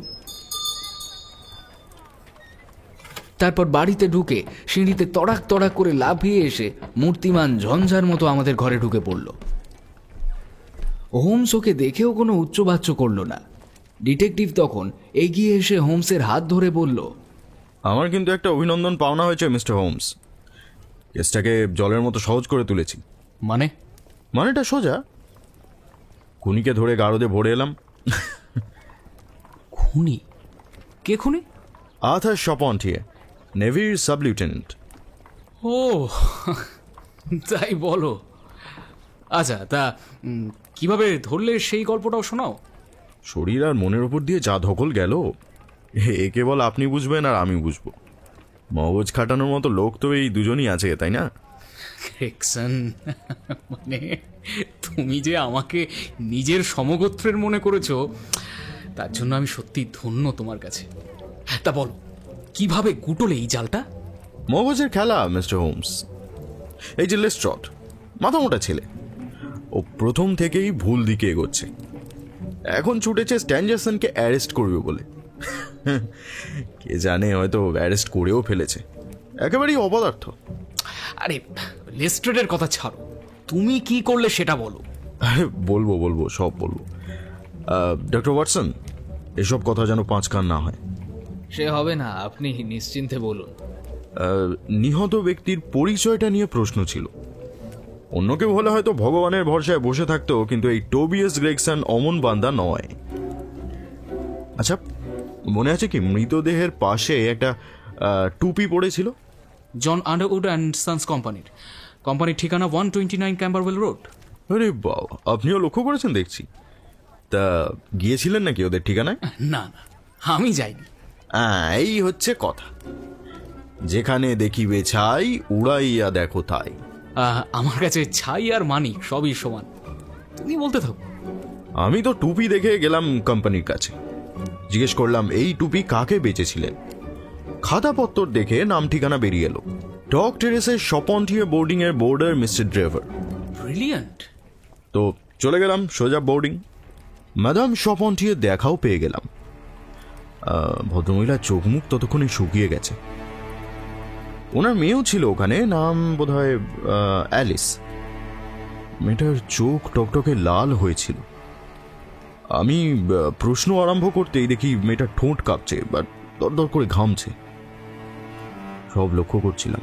তারপর বাড়িতে ঢুকে সিঁড়িতে তড়াক তড়াক করে লাফিয়ে এসে মূর্তিমান ঝঞ্ঝার মতো আমাদের ঘরে ঢুকে পড়ল। হোমস ওকে দেখেও কোনো উচ্চবাচ্য করল না। ডিটেকটিভ তখন এগিয়ে এসে হোমসের হাত ধরে বলল, আমার কিন্তু একটা অভিনন্দন পাওনা হয়েছে মিস্টার হোমস। কেসটাকে জলের মতো সহজ করে তুলেছি। মানেটা সোজা, খুনিকে ধরে গারদে ভরে এলাম। খুনি? কে খুনি? আর্থার শপন্টিয়ে, নেভির সাব লিউটেন্যান্ট। ও, তাই বলো। আচ্ছা, তা কিভাবে ধরলে সেই গল্পটাও শোনাও। শরীর আর মনের উপর দিয়ে যা ধকল গেল, এ কেবল আপনি বুঝবেন আর আমি বুঝবো। মগজ খাটানোর মতো লোক তো এই দুজনই আছে, তাই না? গ্রেগসন, মানে তুমি যে আমাকে নিজের সমগোত্রের মনে করেছো, তার জন্য আমি সত্যি ধন্য তোমার কাছে। তা বলো, কিভাবে গুটলে এই জালটা? মগজের খেলা মিস্টার হোমস। এই যে লেস্ট্রড, মাথা মোটা ছেলে, ও প্রথম থেকেই ভুল দিকে এগোচ্ছে। এখন ছুটেছে স্ট্যানজারসনকে অ্যারেস্ট করবে বলে। কে জানে, হয়তো অ্যারেস্ট করেও ফেলেছে। একেবারেই অপদার্থ। আরে লেস্ট্রেডের কথা ছাড়ো, তুমি কি করলে সেটা বলো। আরে বলবো, সব বলবো। ডক্টর ওয়াটসন, এসব কথা যেন পাঁচ কান না হয়। সে হবে না, আপনি নিশ্চিন্তে বলুন। নিহত ব্যক্তির পরিচয়টা নিয়ে প্রশ্ন ছিল। অন্য কেউ হলে হয়তো ভগবানের ভরসায় বসে থাকতো, কিন্তু এই টোবিয়াস গ্রেগসন অমন বান্দা নয়। আচ্ছা, মনে আছে কি মৃতদেহের পাশে একটা টুপি পড়েছিল? জন আন্ডারউড অ্যান্ড সন্স কোম্পানির ঠিকানা 129 ক্যাম্বারওয়েল রোড। আরে বাবা, আপনিও লক্ষ্য করেছেন দেখছি। তা গিয়েছিলেন নাকি ওদের ঠিকানায়? না, আমি যাইনি। এই হচ্ছে কথা। যেখানে দেখিবে ছাই, উড়াইয়া দেখো তাই। আমার কাছে ছাই আর মানিক সবই সমান, তুমি বলতে থাকো। আমি তো টুপি দেখে গেলাম কোম্পানির কাছে, জিজ্ঞেস করলাম এই টুপি কাকে বেচেছিলেন। খাতাপত্তর দেখে নাম ঠিকানা বেরিয়ে এলো। ডক টেরেসের শপন্টিয়ে বোর্ডিং এর বোর্ডার মিস্টার ড্রেভার। ব্রিলিয়ান্ট। তো চলে গেলাম সোজা বোর্ডিং। ম্যাডাম শপন্টিয়ে দেখাও পেয়ে গেলাম। ভদ্রমহিলার চোখ মুখ ততক্ষণে শুকিয়ে গেছে। ওনার মেয়েও ছিল ওখানে, নাম বোধহয় অ্যালিস। মেয়েটার চোখ টকটকে লাল হয়েছিল। আমি প্রশ্ন আরম্ভ করতেই দেখি মেয়েটার ঠোঁট কাঁপছে, বা দরদর করে ঘামছে। সব লক্ষ্য করছিলাম।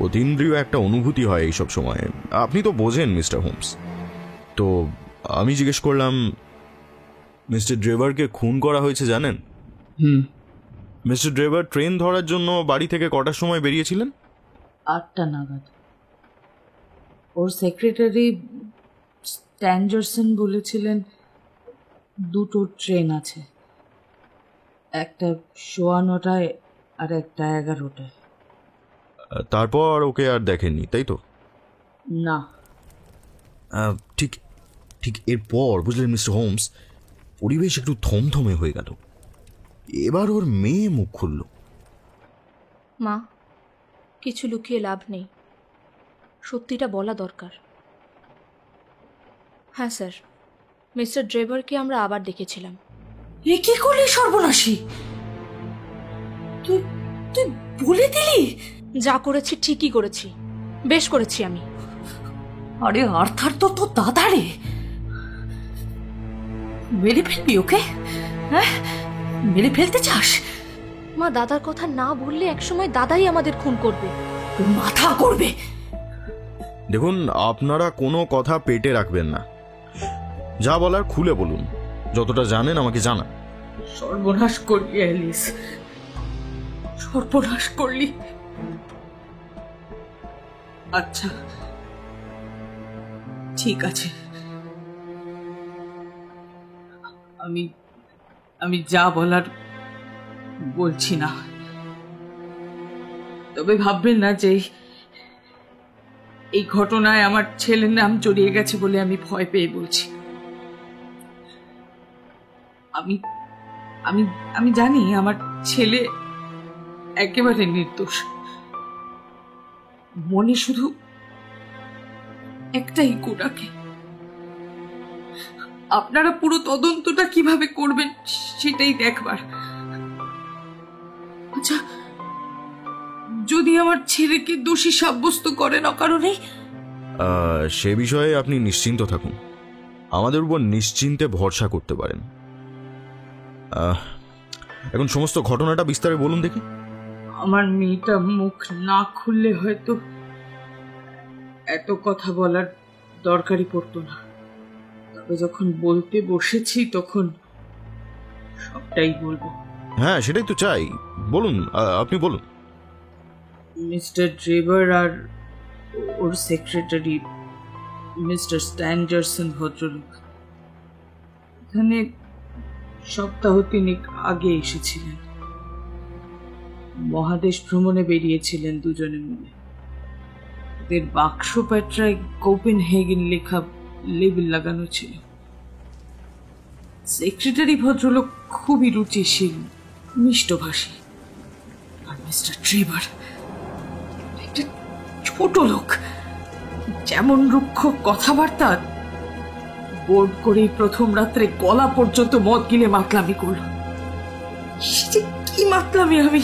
অতীন্দ্রিয় একটা অনুভূতি হয় এইসব সময়, আপনি তো বোঝেন মিস্টার হোমস। তো আমি জিজ্ঞেস করলাম, মিস্টার ড্রেভারকে খুন করা হয়েছে জানেন? মিস্টার ড্রেভার ট্রেন ধরার জন্য বাড়ি থেকে কটার সময় বেরিয়েছিলেন? 8টা নাগাদ। ওর সেক্রেটারি স্ট্যানজারসন বলেছিলেন 2টো ট্রেন আছে, একটা 9:15 আর একটা 11টায়। তারপর ওকে আর দেখেননি, তাই তো? না। ঠিক ঠিক এরপর বুঝলেন মিস্টার হোমস, পরিবেশ একটু থমথমে হয়ে গেল। এবার ওর মেয়ে মুখ খুলল। মা, কিছু লুকিয়ে লাভ নেই, সত্যিটা বলা দরকার। হ্যাঁ স্যার, মিস্টার ড্রেভারকে আমরা আবার দেখেছিলাম। এ কি করলি সর্বনাশী? তুই তুই বলে দিলি? যা করেছি ঠিকই করেছি, বেশ করেছি আমি। আরে আর্থার তো তোর দাদা রে, মেরে ফেলবি ওকে? হ্যাঁ, মেরে ফেলতে চাস? মা, দাদার কথা না বললে একসময় দাদাই আমাদের খুন করবে। মাথা করবে। দেখুন, আপনারা কোনো কথা পেটে রাখবেন না, যা বলার খুলে বলুন। যতটা জানেন আমাকে জানা। সর্বনাশ করলি অ্যালিস, সর্বনাশ করলি। আচ্ছা ঠিক আছে, আমি যা বলার বলছি না। তবে ভাববেন না যে এই ঘটনায় আমার ছেলের নাম জড়িয়ে গেছে বলে আমি ভয় পেয়ে বলছি। আমি আমি আমি জানি আমার ছেলে একেবারে নির্দোষ। মনে শুধু একটাই গোড়াকে, আপনারা পুরো তদন্তটা কিভাবে করবেন সেটাই দেখবার। আচ্ছা, যদি আমার ছেলেকে দোষী সাব্যস্ত করেন অকারণে? সে বিষয়ে আপনি নিশ্চিন্ত থাকুন, আমাদের উপর নিশ্চিন্তে ভরসা করতে পারেন। এখন সমস্ত ঘটনাটা বিস্তারে বলুন দেখি। আমার মেয়েটা মুখ না খুললে হয়তো এত কথা বলার দরকারই পড়তো না, তবে যখন বলতে বসেছি তখন সবটাই বলবো। হ্যাঁ, সেটাই তো চাই, বলুন, আপনি বলুন। মিস্টার ড্রেভার আর ওর সেক্রেটারি মিস্টার স্ট্যান্ডারসন ভদ্রলোক এখানে সপ্তাহ 3 আগে এসেছিলেন। মহাদেশ ভ্রমণে বেরিয়েছিলেন দুজনে মিলে। ওদের বাক্স প্যাট্রায় কোপেনহেগেন লেখা লেবেল লাগানো ছিল। সেক্রেটারি ভদ্রলোক খুবই রুচিশীল, মিষ্টভাষী, আর মিস্টার ড্রেভার একটা ছোট লোক, যেমন রুক্ষ কথাবার্তা, বোর্ড করেই প্রথম রাত্রে গলা পর্যন্ত মদ গিলে মাতলামি করল। কি মাতলামি! আমি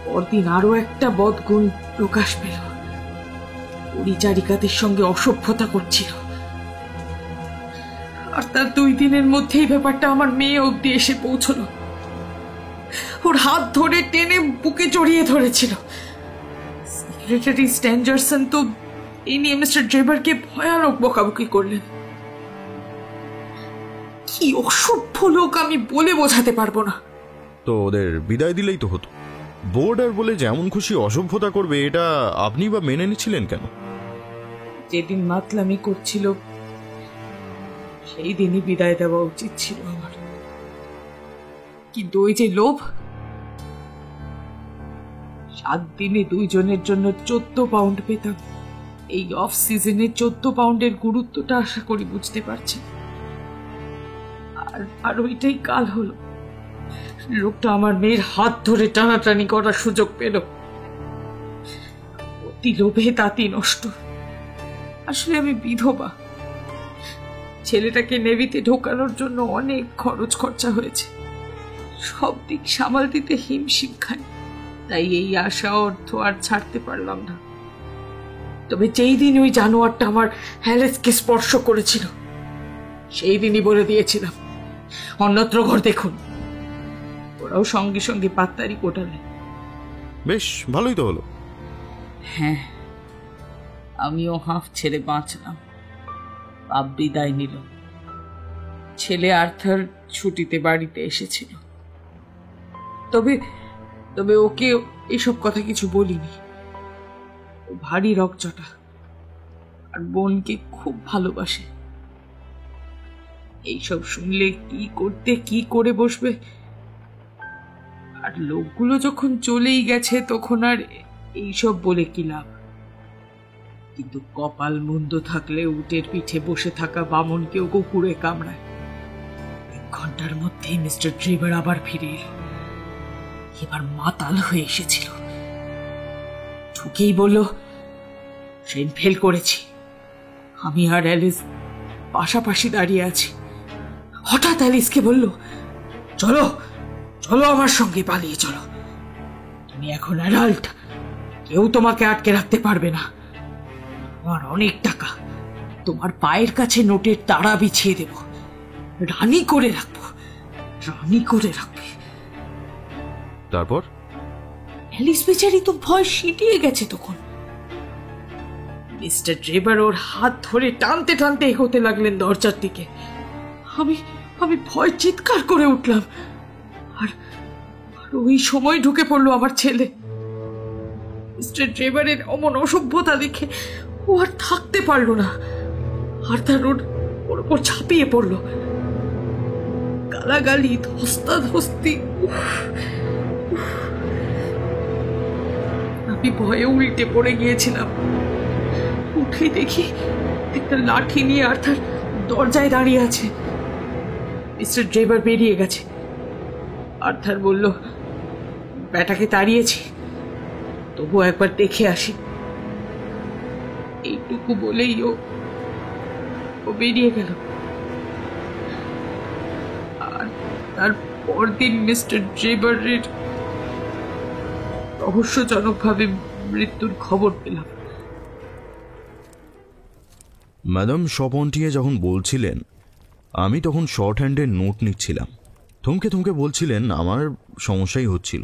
পরদিন আরো একটা বদগুণ প্রকাশ পেল। পরিচারিকাদের সঙ্গে অসভ্যতা করছিল, আর তার 2 দিনের মধ্যেই ব্যাপারটা আমার মেয়ে অব্দি এসে পৌঁছলো। ওর হাত ধরে টেনে বুকে জড়িয়ে ধরেছিল। সেক্রেটারি স্ট্যান্ডারসন তো এই নিয়ে মিস্টার ড্রেভারকে ভয়ানক বকাবকি করলেন। কি অসভ্য লোক আমি বলে বোঝাতে পারবো না। তো ওদের বিদায় দিলেই তো হতো। বোর্ডার বলে যেমন খুশি অসভ্যতা করবে, এটা আপনি বা মেনে নিচ্ছিলেন কেন? যেদিন মাতলামি করছিল সেই দিনই বিদায় দেওয়া উচিত ছিল আমার, কিন্তু ওই যে লোভ। 7 দিনে 2 জনের জন্য 14 পাউন্ড পেতাম। এই অফ সিজনে 14 পাউন্ডের গুরুত্বটা আশা করি বুঝতে পারছি। আর ওইটাই কাল হলো। লোকটা আমার মেয়ের হাত ধরে টানাটানি করার সুযোগ পেল। অতি লোভে তাঁতি নষ্ট। আসলে আমি বিধবা। ছেলেটাকে নেভিতে ঢোকানোর জন্য অনেক খরচ খরচা হয়েছে, সব দিক সামাল দিতে হিমশিম খাই। তাই এই আশা অর্থ আর ছাড়তে পারলাম না। তবে যেই দিন ওই জানোয়ারটা আমার হ্যালেসকে স্পর্শ করেছিল, সেই দিনই বলে দিয়েছিলাম অন্যত্র ঘর দেখুন। ওরাও সঙ্গে সঙ্গে পাত্তারি কোটালে। বেশ ভালোই তো হলো। হ্যাঁ, আমিও হাঁফ ছেড়ে বাঁচলাম। বাপ বিদায় নিল। ছেলে আর্থার ছুটিতে বাড়িতে এসেছিল। তবে ওকে এসব কথা কিছু বলিনি। ও ভারী রকচটা, আর বোনকে খুব ভালোবাসে। এইসব শুনলে কি করতে কি করে বসবে। আর লোকগুলো যখন চলেই গেছে তখন আর এইসব বলে কি লাভ। কিন্তু কপাল মন্দ থাকলে উটের পিঠে বসে থাকা বামনকেও কুকুরে কামড়ায়। 1 ঘন্টার মধ্যেই মিস্টার ড্রেভার আবার ফিরে এলো। এবার মাতাল হয়ে এসেছিল। ঢুকেই বলল ট্রেন ফেল করেছি। আমি আর অ্যালিস পাশাপাশি দাঁড়িয়ে আছি। হঠাৎ অ্যালিসকে বলল, চলো চলো আমার সঙ্গে পালিয়ে চলো। তুমি এখন অ্যাডাল্ট, কেউ তোমাকে আটকে রাখতে পারবে না। আমার অনেক টাকা, তোমার পায়ের কাছে নোটের তাড়া বিছিয়ে দেব। রানী করে রাখবো, রানী করে রাখবে। তারপর অ্যালিস বেচারি তো ভয় সিটিয়ে গেছে তখন। মিস্টার ড্রেভার ওর হাত ধরে টানতে টানতে এগোতে লাগলেন দরজার দিকে। আমি ভয় চিৎকার করে উঠলাম। আর ওই সময় ঢুকে পড়লো আমার ছেলে। মিস্টার ড্রেভারের অমন অসভ্যতা দেখে ও আর থাকতে পারলো না। আর তার ওর উপর ঝাঁপিয়ে পড়লো। গালাগালি, ধস্তাধস্তি। আমি ভয়ে উল্টে পড়ে গিয়েছিলাম। উঠে দেখি একটা লাঠি নিয়ে আর্থার দরজায় দাঁড়িয়ে আছে। মিস্টার ড্রেভার বেরিয়ে গেছে। আর্থার বলল, ব্যাটাকে তাড়িয়েছি, তবু একবার দেখে আসি। এইটুকু বলেই ও বেরিয়ে গেল। আর তার পরদিন মিস্টার ড্রেভারের রহস্যজনকভাবে মৃত্যুর খবর পেলাম। ম্যাডাম শপন্টিয়ে যখন বলছিলেন, আমি তখন শর্ট হ্যান্ডের নোট নিচ্ছিলাম। থমকে থমকে বলছিলেন আমার সমস্যাই হচ্ছিল,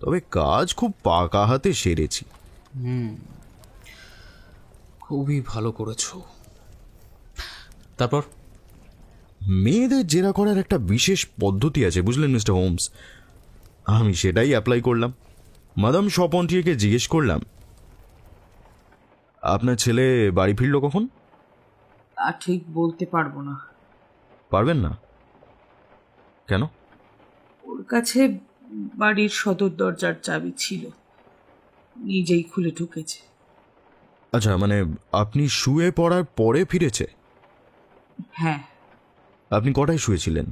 তবে কাজ খুব পাকা হাতে সেরেছি। খুবই ভালো করেছো। তারপর মেয়েদের জেরা করার একটা বিশেষ পদ্ধতি আছে, বুঝলেন মিস্টার হোমস। আমি সেটাই অ্যাপ্লাই করলাম। ম্যাডাম শপন্টিয়েকে জিজ্ঞেস করলাম, আপনার ছেলে বাড়ি ফিরল কখন? তা ঠিক বলতে পারবো না। পারবেন না কেন? ওর কাছে বাড়ির সদর দরজার চাবি ছিল, নিজেই খুলে ঢুকেছে। আচ্ছা, মানে আপনি শুয়ে পড়ার পরে ফিরেছে? হ্যাঁ। আপনি কটায় শুয়েছিলেন?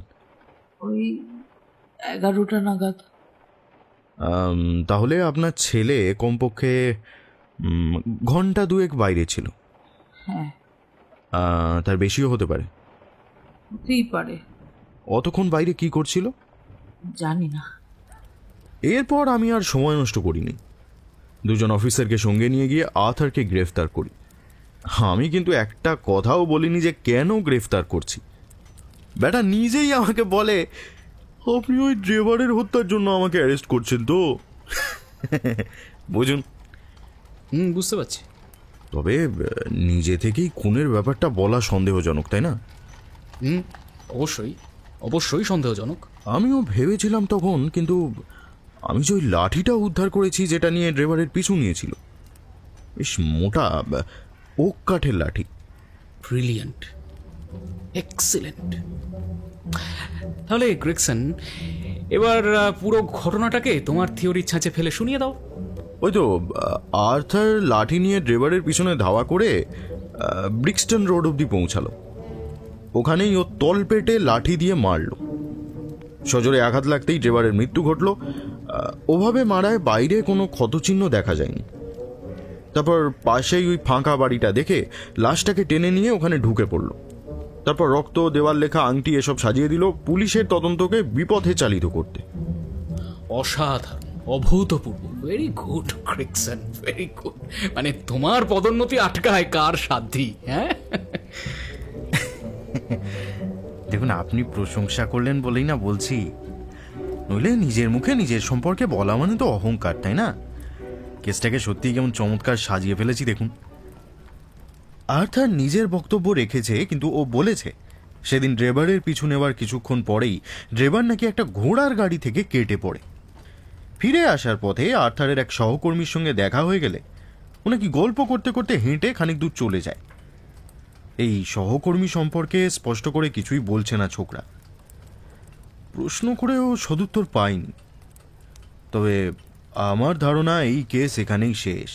ওই 11টা নাগাদ। তাহলে আপনার ছেলে কমপক্ষে ঘন্টা দুয়েক বাইরে ছিল। হ্যাঁ। তার বেশিও হতে পারে। হতেই পারে। অতক্ষণ বাইরে কি করছিল জানি না। এরপর আমি আর সময় নষ্ট করিনি। দুজন অফিসারকে সঙ্গে নিয়ে গিয়ে আর্থারকে গ্রেফতার করি। আমি কিন্তু একটা কথাও বলিনি যে কেন গ্রেফতার করছি। বেটা নিজেই আমাকে বলে, আপনি ওই ড্রাইভারের হত্যার জন্য আমাকে অ্যারেস্ট করছেন তো। বুঝুন। বুঝতে পারছি। তবে নিজে থেকেই খুনের ব্যাপারটা বলা সন্দেহজনক, তাই না? অবশ্যই অবশ্যই সন্দেহজনক। আমিও ভেবেছিলাম তখন, কিন্তু আমি যে ওই লাঠিটা উদ্ধার করেছি যেটা নিয়ে ড্রাইভারের পিছু নিয়েছিল, বেশ মোটা ওক কাঠের লাঠি। Brilliant, excellent. তাহলে গ্রেগসন, এবার পুরো ঘটনাটাকে তোমার থিওরির ছাঁচে ফেলে শুনিয়ে দাও। ওই তো আর্থার লাঠি নিয়ে ড্রাইভারের পিছনে ধাওয়া করে ব্রিক্সটন রোড অব্দি পৌঁছালো। ওখানেই ও তলপেটে লাঠি দিয়ে মারল। সজোরে আঘাত লাগতেই ড্রাইভারের মৃত্যু ঘটল। ওভাবে মারায় বাইরে কোনো ক্ষতচিহ্ন দেখা যায়নি। তারপর পাশেই ওই ফাঁকা বাড়িটা দেখে লাশটাকে টেনে নিয়ে ওখানে ঢুকে পড়ল। তারপর রক্ত, দেওয়াল লেখা, আংটি এসব সাজিয়ে দিল পুলিশের তদন্তকে বিপথে চালিত করতে। অসাধারণ, অভূতপূর্ব। Very good Gregson, very good. মানে তোমার পদোন্নতি আটকায় কার সাধ্যি? হ্যাঁ, দেখুন, আপনি প্রশংসা করলেন বলেই না বলছি, নইলে নিজের মুখে নিজের সম্পর্কে বলা মানে তো অহংকার, তাই না? কেসটাকে সত্যিই কেমন চমৎকার সাজিয়ে ফেলেছি দেখুন। আর্থার নিজের বক্তব্য রেখেছে, কিন্তু ও বলেছে সেদিন ড্রাইভারের পিছু নেওয়ার কিছুক্ষণ পরেই ড্রাইভার নাকি একটা ঘোড়ার গাড়ি থেকে কেটে পড়ে। ফিরে আসার পথে আর্থারের এক সহকর্মীর সঙ্গে দেখা হয়ে গেলে ও নাকি গল্প করতে করতে হেঁটে খানিক দূর চলে যায়। এই সহকর্মী সম্পর্কে স্পষ্ট করে কিছুই বলছে না ছোকরা। প্রশ্ন করেও সদুত্তর পাইনি। তবে আমার ধারণা এই কেস এখানেই শেষ।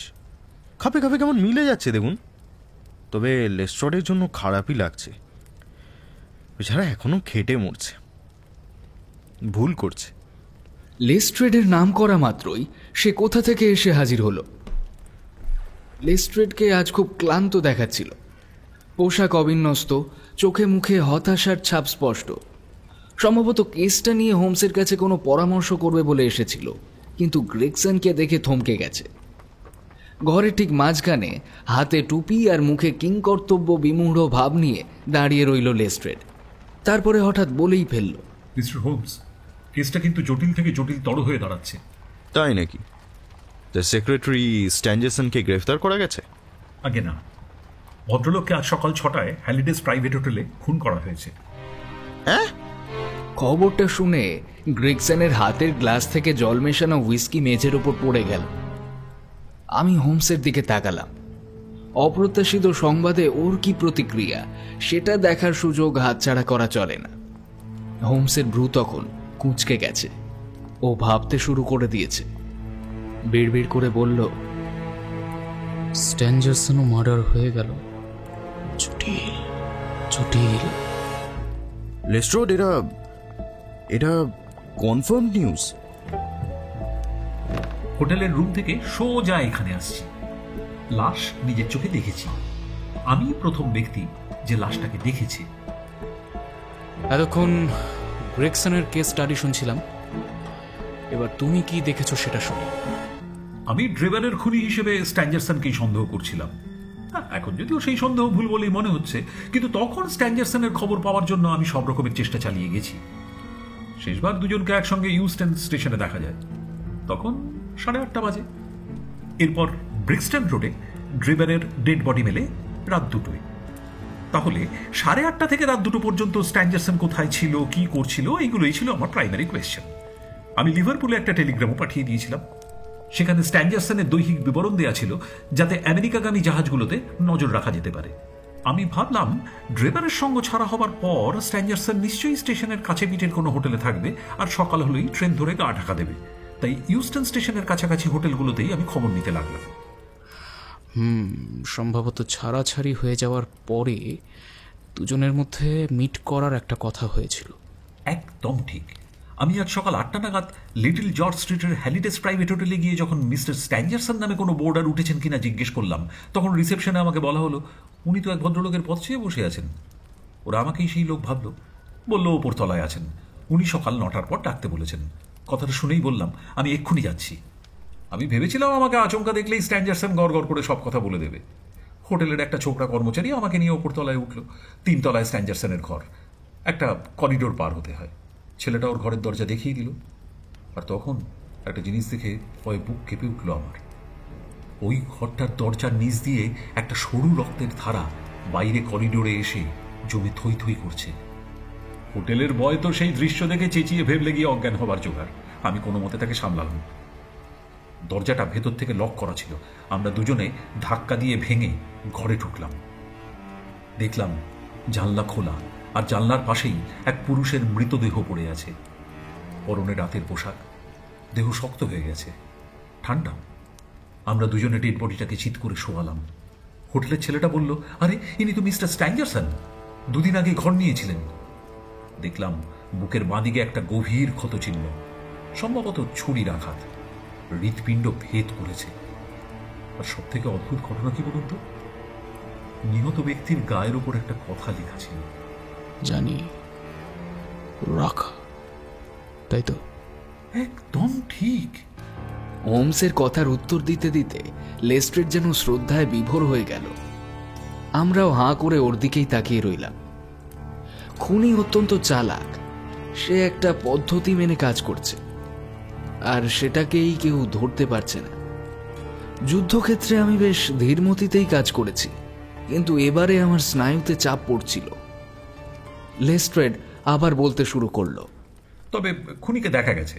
খাপে খাপে কেমন মিলে যাচ্ছে দেখুন। তবে লেস্ট্রেডের জন্য খারাপই লাগছে। বেচারা এখনো খেটে মরছে, ভুল করছে। লেস্ট্রেডের নাম করা মাত্রই সে কোথা থেকে এসে হাজির হলো। লেস্ট্রেডকে আজ খুব ক্লান্ত দেখাচ্ছিল। পোশাক অবিন্যস্ত, চোখে মুখে হতাশার ছাপ স্পষ্ট। সম্ভবত কেসটা নিয়ে হোমসের কাছে কোনো পরামর্শ করবে বলে এসেছিল, কিন্তু গ্রেগসনকে দেখে থমকে গেছে। ঘরের ঠিক মাঝখানে হাতে টুপি আর মুখে কিংকর্তব্য বিমূঢ় ভাব নিয়ে দাঁড়িয়ে রইল লেস্ট্রেড। তারপরে হঠাৎ বলেই ফেলল, মিস্টার হোমস, কেসটা কিন্তু জটিল থেকে জটিলতর হয়ে দাঁড়াচ্ছে। তাই নাকি? দ্য সেক্রেটারি স্ট্যানজেসনকে গ্রেফতার করা গেছে? আগে না, ভদ্রলোককে আজ সকাল 6টায় হ্যালিডেজ প্রাইভেট হোটেলে খুন করা হয়েছে। হ্যাঁ? খবরটা শুনে গ্রেগসনের হাতের গ্লাস থেকে জল মেশানো হুইস্কি মেঝের ওপর পড়ে গেল। আমি হোমসের দিকে তাকালাম। অপ্রত্যাশিত সংবাদে ওর কি প্রতিক্রিয়া সেটা দেখার সুযোগ হাতছাড়া করা চলে না। হোমসের ভ্রু তখন কুঁচকে গেছে। ও ভাবতে শুরু করে দিয়েছে। বিড়বিড় করে বলল, স্ট্যাঞ্জারসনও মার্ডার হয়ে গেল। জটিল জটিল। লেস্ট্রোড, এটা কনফার্ম নিউজ? হোটেলের রুম থেকে সোজা এখানে আসছি। লাশ নিজের চোখে দেখেছি। আমি প্রথম ব্যক্তি যে লাশটাকে দেখেছি। এতক্ষণ গ্রেগসনের কেস স্টাডি শুনছিলাম, এবার তুমি কি দেখেছো সেটা শুনি। আমি ড্রেভারের খুনি হিসেবে স্ট্যাঞ্জারসনকেই সন্দেহ করছিলাম। এখন যদিও সেই সন্দেহ ভুল বলেই মনে হচ্ছে, কিন্তু তখন স্ট্যাঞ্জারসনের খবর পাওয়ার জন্য আমি সব রকমের চেষ্টা চালিয়ে গেছি। শেষবার দুজনকে একসঙ্গে ইউস্টন স্টেশনে দেখা যায়, তখন 8:30 বাজে। এরপর ব্রিক্সটন রোডে ড্রেভারের ডেড বডি মেলে রাত 2টোয়। তাহলে 8:30 থেকে রাত 2টো পর্যন্ত স্ট্যাঞ্জারসন কোথায় ছিল, কি করছিল, এইগুলোই ছিল আমার প্রাইমারি কোয়েশ্চেন। আমি লিভারপুলে একটা টেলিগ্রামও পাঠিয়ে দিয়েছিলাম। সেখানে স্ট্যাঞ্জারসনের দৈহিক বিবরণ দেওয়া ছিল, যাতে আমেরিকাগামী জাহাজগুলোতে নজর রাখা যেতে পারে। আমি ভাবলাম ড্রেভারের সঙ্গ ছাড়া হবার পর স্ট্যাঞ্জারসন নিশ্চয়ই স্টেশনের কাছে পিঠের কোনো হোটেলে থাকবে, আর সকাল হলেই ট্রেন ধরে গা ঢাকা দেবে। তাই ইউস্টন স্টেশনের কাছাকাছি হোটেলগুলোতেই আমি খবর নিতে লাগলাম। সম্ভবত ছাড়াছাড়ি হয়ে যাওয়ার পরে দুজনের মধ্যে মিট করার একটা কথা হয়েছিল। একদম ঠিক। আমি আজ সকাল 8টা নাগাদ লিটল জর্জ স্ট্রিটের হ্যালিডেস প্রাইভেট হোটেলে গিয়ে যখন মিস্টার স্ট্যাঞ্জারসন নামে কোনো বোর্ডার উঠেছেন কিনা জিজ্ঞেস করলাম, তখন রিসেপশনে আমাকে বলা হলো উনি তো এক ভদ্রলোকের পথ চেয়ে বসে আছেন। ওরা আমাকেই সেই লোক ভাবল। বলল ওপর তলায় আছেন, উনি সকাল 9টার পর ডাকতে বলেছেন। কথাটা শুনেই বললাম আমি এক্ষুনি যাচ্ছি। আমি ভেবেছিলাম আমাকে আচমকা দেখলেই স্ট্যাঞ্জারসন গড় করে সব কথা বলে দেবে। হোটেলের একটা ছোকরা কর্মচারী আমাকে নিয়ে ওপর তলায় উঠল। 3 তলায় স্ট্যাঞ্জারসনের ঘর। একটা করিডোর পার হতে হয়। ছেলেটা ওর ঘরের দরজা দেখিয়ে দিল। আর তখন একটা জিনিস দেখে ভয়ে বুক কেঁপে উঠল আমার। ওই ঘরটার দরজার নিচ দিয়ে একটা সরু রক্তের ধারা বাইরে করিডোরে এসে জমে থই থই করছে। হোটেলের বয় তো সেই দৃশ্য দেখে চেঁচিয়ে ভেবলে গিয়ে অজ্ঞান হবার জোগাড়। আমি কোনো মতে তাকে সামলালাম। দরজাটা ভেতর থেকে লক করা ছিল। আমরা দুজনে ধাক্কা দিয়ে ভেঙে ঘরে ঢুকলাম। দেখলাম জানলা খোলা, আর জানলার পাশেই এক পুরুষের মৃতদেহ পড়ে আছে। পরনে রাতের পোশাক, দেহ শক্ত হয়ে গেছে, ঠান্ডা। আমরা দুজনে ডেড বডিটাকে চিৎ করে শোয়ালাম। হোটেলের ছেলেটা বলল, আরে ইনি তো মিস্টার স্ট্যাঞ্জারসন, 2 দিন আগে ঘর নিয়েছিলেন। দেখলাম বুকের বাঁদিকে একটা গভীর ক্ষতচিহ্ন, সম্ভবত ছুরির আঘাত। হৃৎপিণ্ড ভেদ করেছে। আর সব থেকে অদ্ভুত ঘটনা কি বলুন তো, নিহত ব্যক্তির গায়ের উপর একটা কথা লেখা ছিল। জানি, রাখ। তাই তো? একদম ঠিক। হোমসের কথার উত্তর দিতে দিতে লেস্ট্রেড যেন শ্রদ্ধায় বিভোর হয়ে গেল। আমরাও হাঁ করে ওর দিকেই তাকিয়ে রইলাম। খুনি অত্যন্ত চালাক। সে একটা পদ্ধতি মেনে কাজ করছে, আর সেটাকেই কেউ ধরতে পারছে না। যুদ্ধক্ষেত্রে আমি বেশ ধীরমতিতেই কাজ করেছি, কিন্তু এবারে আমার স্নায়ুতে চাপ পড়ছিল। লেস্ট্রেড আবার বলতে শুরু করলো, তবে খুনিকে দেখা গেছে।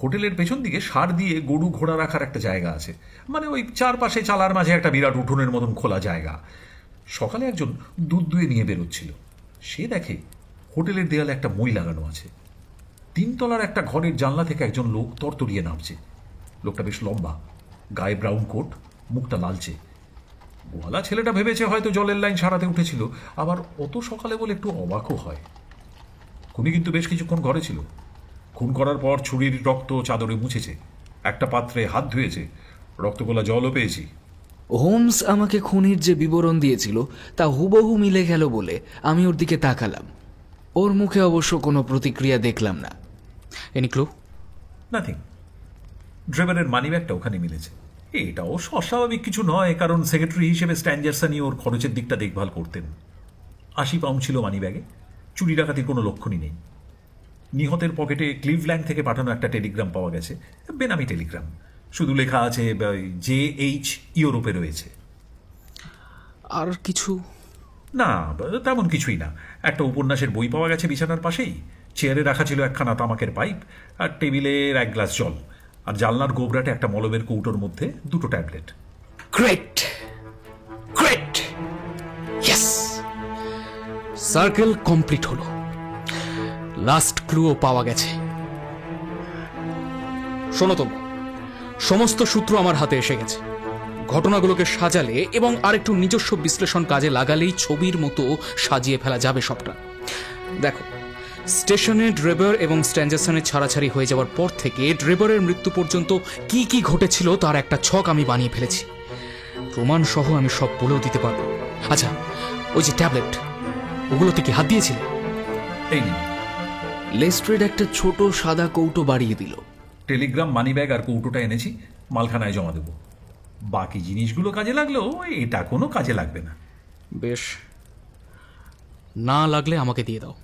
হোটেলের পেছন দিকে সার দিয়ে গরু ঘোড়া রাখার একটা জায়গা আছে, মানে ওই চারপাশে চালার মাঝে একটা বিরাট উঠোনের মতন খোলা জায়গা। সকালে একজন দুধ দুয়ে নিয়ে বেরোচ্ছিল। সে দেখে হোটেলের দেয়ালে একটা মই লাগানো আছে। 3 তলার একটা ঘরের জানলা থেকে একজন লোক তরতরিয়ে নামছে। লোকটা বেশ লম্বা, গায়ে ব্রাউন কোট, মুখটা লালচে। গোয়ালা ছেলেটা ভেবেছে হয়তো জলের লাইন সারাতে উঠেছিল, আবার অত সকালে বলে একটু অবাকও হয়। খুনি কিন্তু বেশ কিছুক্ষণ ঘরে ছিল। খুন করার পর ছুরির রক্ত চাদরে মুছেছে, একটা পাত্রে হাত ধুয়েছে, রক্তগোলা জলও পেয়েছি। হোমস আমাকে খুনির যে বিবরণ দিয়েছিল তা হুবহু মিলে গেল বলে আমি ওর দিকে তাকালাম। ওর মুখে অবশ্য কোনো প্রতিক্রিয়া দেখলাম না। Any clue? নাথিং। ড্রাইভারের মানিব্যাগটা ওখানে মিলেছে। এটাও অস্বাভাবিক কিছু নয়, কারণ সেক্রেটারি হিসেবে স্ট্যাঞ্জারসনই ওর খরচের দিকটা দেখভাল করতেন। 80 পাউন্ড ছিল মানিব্যাগে। চুরি ডাকাতির কোনো লক্ষণই নেই। নিহতের পকেটে ক্লিভল্যান্ড থেকে পাঠানো একটা টেলিগ্রাম পাওয়া গেছে, বেনামি টেলিগ্রাম। শুধু লেখা আছে JH ইউরোপে রয়েছে। আর কিছু না, তেমন কিছুই না। একটা উপন্যাসের বই পাওয়া গেছে বিছানার পাশেই। চেয়ারে রাখা ছিল একখানা তামাকের পাইপ, আর টেবিলের 1 গ্লাস জল, আর জানলার গোবরাটে একটা মলমের কৌটোর মধ্যে 2টো tablet. Great great, yes, circle complete হলো। লাস্ট ক্লুও পাওয়া গেছে। শোনো তোমরা, সমস্ত সূত্র আমার হাতে এসে গেছে। ঘটনাগুলোকে সাজালে এবং আরেকটু নিজস্ব বিশ্লেষণ কাজে লাগালেই ছবির মতো সাজিয়ে ফেলা যাবে সবটা। দেখো, স্টেশনে ড্রেভার এবং স্ট্যাঞ্জারসনের ছাড়াছাড়ি হয়ে যাওয়ার পর থেকে ড্রেভারের মৃত্যু পর্যন্ত কি কি ঘটেছিল তার একটা ছক আমি বানিয়ে ফেলেছি। প্রমাণ সহ আমি সব বলেও দিতে পারবো। আচ্ছা, ওই যে ট্যাবলেট, ওগুলোতে কি হাত দিয়েছিলে? এই নিন। লেস্ট্রেড একটা ছোট সাদা কৌটো বাড়িয়ে দিল। টেলিগ্রাম, মানি ব্যাগ আর কৌটোটা এনেছি, মালখানায় জমা দেবো। বাকি জিনিসগুলো কাজে লাগলেও এটা কোনো কাজে লাগবে না। বেশ, না লাগলে আমাকে দিয়ে দাও।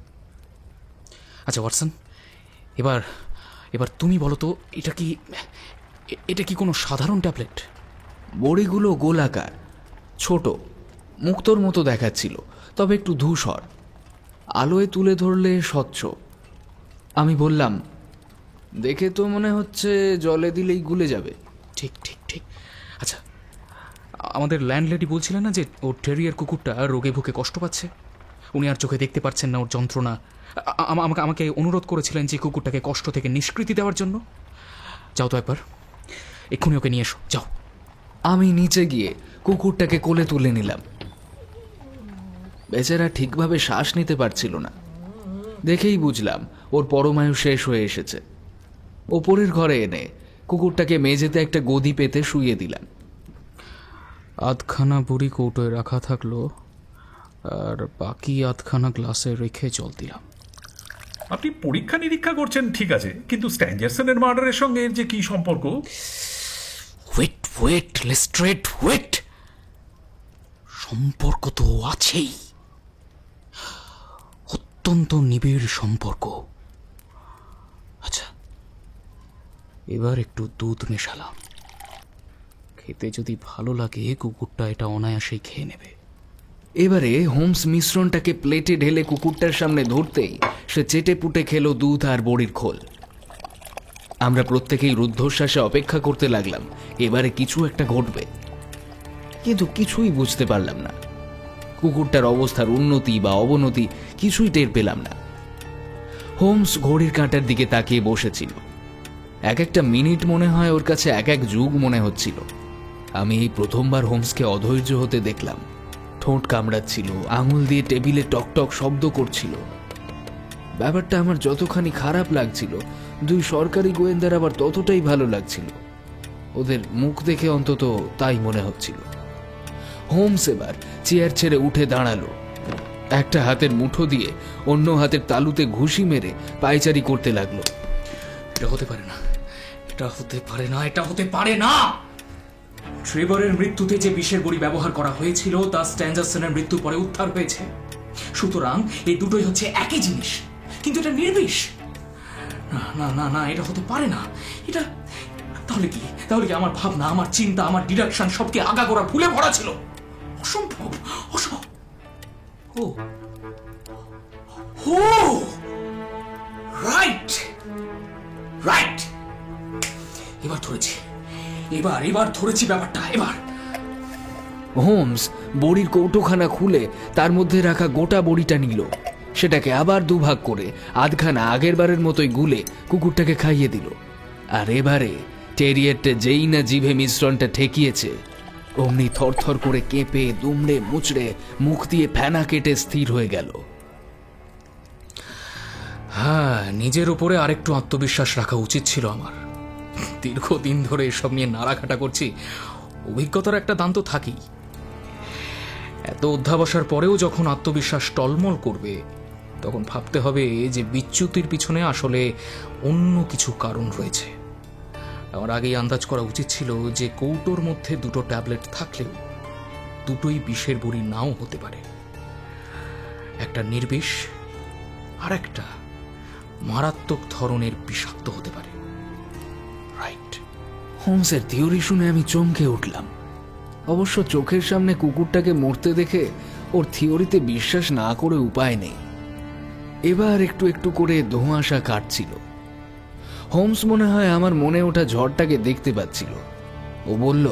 আচ্ছা ওয়াটসন, এবার এবার তুমি বলো তো, এটা কি কোনো সাধারণ ট্যাবলেট? বড়িগুলো গোলাকার, ছোট, মুক্তোর মতো দেখাচ্ছিল, তবে একটু ধূসর, আলোয় তুলে ধরলে স্বচ্ছ। আমি বললাম, দেখে তো মনে হচ্ছে জলে দিলেই গুলে যাবে। ঠিক ঠিক ঠিক। আচ্ছা, আমাদের ল্যান্ডলেডি বলছিলেন না যে ওর টেরিয়ার কুকুরটা রোগে ভুকে কষ্ট পাচ্ছে, উনি আর চোখে দেখতে পাচ্ছেন না ওর যন্ত্রণা। আমাকে অনুরোধ করেছিলেন যে কুকুরটাকে কষ্ট থেকে নিষ্কৃতি দেওয়ার জন্য। যাও তো একবার, এক্ষুনি ওকে নিয়ে এসো, যাও। আমি নিচে গিয়ে কুকুরটাকে কোলে তুলে নিলাম। বেচারা ঠিকভাবে শ্বাস নিতে পারছিল না। দেখেই বুঝলাম ওর পরমায়ু শেষ হয়ে এসেছে। ওপরের ঘরে এনে কুকুরটাকে মেঝেতে একটা গদি পেতে শুইয়ে দিলাম। আধখানা বুড়ি কৌটোয় রাখা থাকলো, আর বাকি আধখানা গ্লাসে রেখে জল দিলাম। আপনি পরীক্ষা নিরীক্ষা করছেন ঠিক আছে, কিন্তু স্ট্যাঞ্জারসনের মার্ডারের সঙ্গে যে কি সম্পর্ক? Wait Lestrade, wait. সম্পর্ক তো আছেই, অত্যন্ত নিবিড় সম্পর্ক। আচ্ছা, এবার একটু দুধ মেশালাম, খেতে যদি ভালো লাগে কুকুরটা এটা অনায়াসেই খেয়ে নেবে। এবারে হোমস মিশ্রণটাকে প্লেটে ঢেলে কুকুরটার সামনে ধরতেই সে চেটে পুটে খেলো দুধ আর বড়ির খোল। আমরা প্রত্যেকেই রুদ্ধশ্বাসে অপেক্ষা করতে লাগলাম এবারে কিছু একটা ঘটবে, কিন্তু কিছুই বুঝতে পারলাম না। কুকুরটার অবস্থার উন্নতি বা অবনতি কিছুই টের পেলাম না। হোমস ঘড়ির কাঁটার দিকে তাকিয়ে বসেছিল। এক একটা মিনিট মনে হয় ওর কাছে এক এক যুগ মনে হচ্ছিল। আমি এই প্রথমবার হোমসকে অধৈর্য হতে দেখলাম। ঠোঁট কামড়াচ্ছিল, আঙুল দিয়ে টেবিলে টকটক শব্দ করছিল। ব্যাপারটা আমার যতখানি খারাপ লাগছিল, দুই সরকারি গোয়েন্দার আবার ততটাই ভালো লাগছিল। ওদের মুখ দেখে অন্তত তাই মনে হচ্ছিল। হোমস এবার চেয়ার ছেড়ে উঠে দাঁড়ালো। একটা হাতের মুঠো দিয়ে অন্য হাতের তালুতে ঘুষি মেরে পায়চারি করতে লাগলো। এটা হতে পারে না, এটা হতে পারে না, এটা হতে পারে না। ট্রেভারের মৃত্যুতে যে বিষের বড়ি ব্যবহার করা হয়েছিল তা স্ট্যাঞ্জারসনের মৃত্যুর পরে উদ্ধার হয়েছে, সুতরাং এই দুটোই হচ্ছে একই জিনিস, কিন্তু এটা নির্বিষ। না না না না, এটা হতে পারে না। এটা তাহলে কি আমার ভাবনা, আমার চিন্তা, আমার ডিরেকশন সবকে আগাগোড়া ভুলে ভরা ছিল। অসম্ভব, অসম্ভব। ও ও রাইট রাইট, এবার ধরেছি, এবার ধরেছি ব্যাপারটা। এবার হোমস বড়ির কৌটোখানা খুলে তার মধ্যে রাখা গোটা বড়িটা নিল, সেটাকে আবার দুভাগ করে আধখানা আগের বারের মতোই গুলে কুকুরটাকে খাইয়ে দিল। আর এবারে টেরিয়ারটা যেই না জিভে মিশ্রণটা ঠেকিয়েছে, অমনি থরথর করে কেঁপে দুমড়ে মুচড়ে মুখ দিয়ে ফেনা কেটে স্থির হয়ে গেল। হ্যাঁ, নিজের উপরে আরেকটু আত্মবিশ্বাস রাখা উচিত ছিল আমার। দীর্ঘদিন ধরে এসব নিয়ে নাড়াঘাটা করছি, অভিজ্ঞতার একটা দান তো থাকেই। এত অধ্যাবসার পরেও যখন আত্মবিশ্বাস টলমল করবে, তখন ভাবতে হবে যে বিচ্যুতির পিছনে আসলে অন্য কিছু কারণ রয়েছে। আমার আগেই আন্দাজ করা উচিত ছিল যে কৌটোর মধ্যে দুটো ট্যাবলেট থাকলেও দুটোই বিষের বড়ি নাও হতে পারে। একটা নির্বিষ, আর একটা মারাত্মক ধরনের বিষাক্ত হতে পারে। রাইট। হোমসের থিওরি শুনে আমি চমকে উঠলাম। অবশ্য চোখের সামনে কুকুরটাকে মরতে দেখে ওর থিওরিতে বিশ্বাস না করে উপায় নেই। এবার একটু একটু করে ধোঁয়াশা কাটছিল। হোমস মনে হয় আমার মনে ওঠা ঝড়টাকে দেখতে পাচ্ছিল। ও বলল,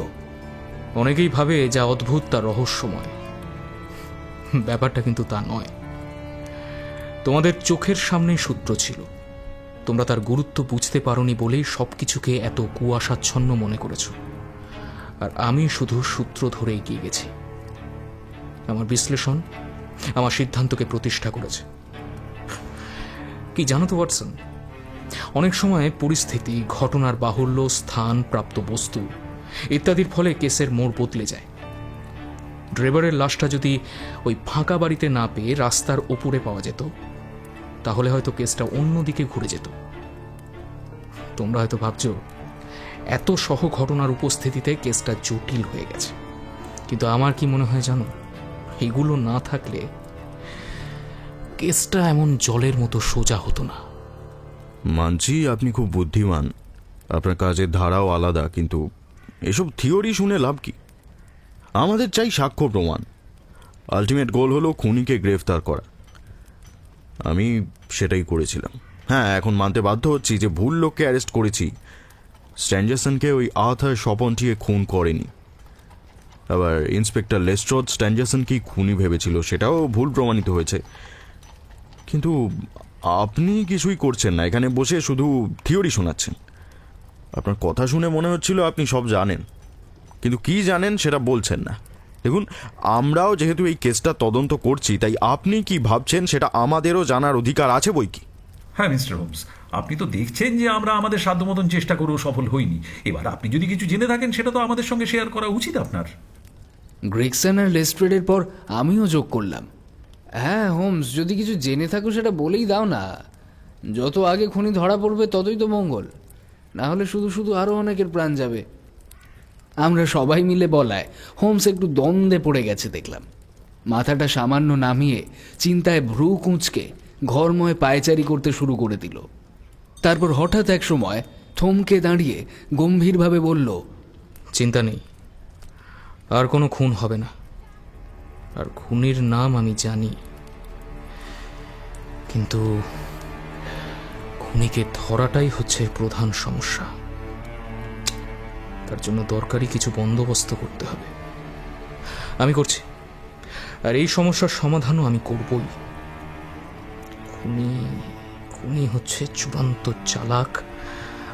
অনেকেই ভাবে যা অদ্ভুত তা রহস্যময়, ব্যাপারটা কিন্তু তা নয়। তোমাদের চোখের সামনে সূত্র ছিল, তোমরা তার গুরুত্ব বুঝতে পারোনি বলেই সবকিছুকে এত কুয়াশাচ্ছন্ন মনে করেছ। আর আমি শুধু সূত্র ধরে এগিয়ে গেছি। আমার বিশ্লেষণ আমার সিদ্ধান্তকে প্রতিষ্ঠা করেছে। কি জানো তো ওয়াটসন, অনেক সময় পরিস্থিতি, ঘটনার বাহুল্য, স্থান, প্রাপ্ত বস্তু ইত্যাদির ফলে কেসের মোড় বদলে যায়। ড্রেভারের লাশটা যদি ওই ফাঁকা বাড়িতে না পেয়ে রাস্তার ওপরে পাওয়া যেত, তাহলে হয়তো কেসটা অন্যদিকে ঘুরে যেত। তোমরা হয়তো ভাবছো এত সহ ঘটনার উপস্থিতিতে কেসটা জটিল হয়ে গেছে, কিন্তু আমার কি মনে হয় জানো, এগুলো না থাকলে কেসটা এমন জলের মতো সোজা হতো না। মানছি আপনি খুব বুদ্ধিমান, আপনার কাজের ধারাও আলাদা, কিন্তু এসব থিওরি শুনে লাভ কি? আমাদের চাই সাক্ষ্য প্রমাণ। আলটিমেট গোল হলো খুনিকে গ্রেফতার করা। আমি সেটাই করেছিলাম। হ্যাঁ, এখন মানতে বাধ্য হচ্ছি যে ভুল লোককে অ্যারেস্ট করেছি। স্ট্যাঞ্জারসনকে ওই আর্থার স্বপনটিয়ে খুন করেনি। আবার ইন্সপেক্টর লেস্ট্রড স্ট্যাঞ্জারসনকেই খুনি ভেবেছিল, সেটাও ভুল প্রমাণিত হয়েছে। কিন্তু আপনি কিছুই করছেন না, এখানে বসে শুধু থিওরি শোনাচ্ছেন। আপনার কথা শুনে মনে হচ্ছিল আপনি সব জানেন, কিন্তু কি জানেন সেটা বলছেন না। দেখুন, আমরাও যেহেতু এই কেসটা তদন্ত করছি, তাই আপনি কি ভাবছেন সেটা আমাদেরও জানার অধিকার আছে বই কি। হ্যাঁ মিস্টার হোমস, আপনি তো দেখছেন যে আমরা আমাদের সাধ্য মতন চেষ্টা করেও সফল হইনি। এবার আপনি যদি কিছু জেনে থাকেন সেটা তো আমাদের সঙ্গে শেয়ার করা উচিত আপনার। গ্রেগসন আর লেস্ট্রেডের পর আমিও যোগ করলাম, হ্যাঁ হোমস, যদি কিছু জেনে থাকো সেটা বলেই দাও না। যত আগে খুনি ধরা পড়বে ততই তো মঙ্গল, না হলে শুধু শুধু আরও অনেকের প্রাণ যাবে। আমরা সবাই মিলে বলায় হোমস একটু দ্বন্দ্বে পড়ে গেছে দেখলাম। মাথাটা সামান্য নামিয়ে চিন্তায় ভ্রু কুঁচকে ঘরময় পায়চারি করতে শুরু করে দিল। তারপর হঠাৎ এক সময় থমকে দাঁড়িয়ে গম্ভীরভাবে বলল, চিন্তা নেই, আর কোনো খুন হবে না। আর খুনির নাম আমি জানি, কিন্তু খুনিকে ধরাটাই হচ্ছে প্রধান সমস্যা। তার জন্য দরকারি কিছু বন্দোবস্ত করতে হবে। আমি করছি, আর এই সমস্যার সমাধানও আমি করবই। খুনি হচ্ছে চূড়ান্ত চালাক,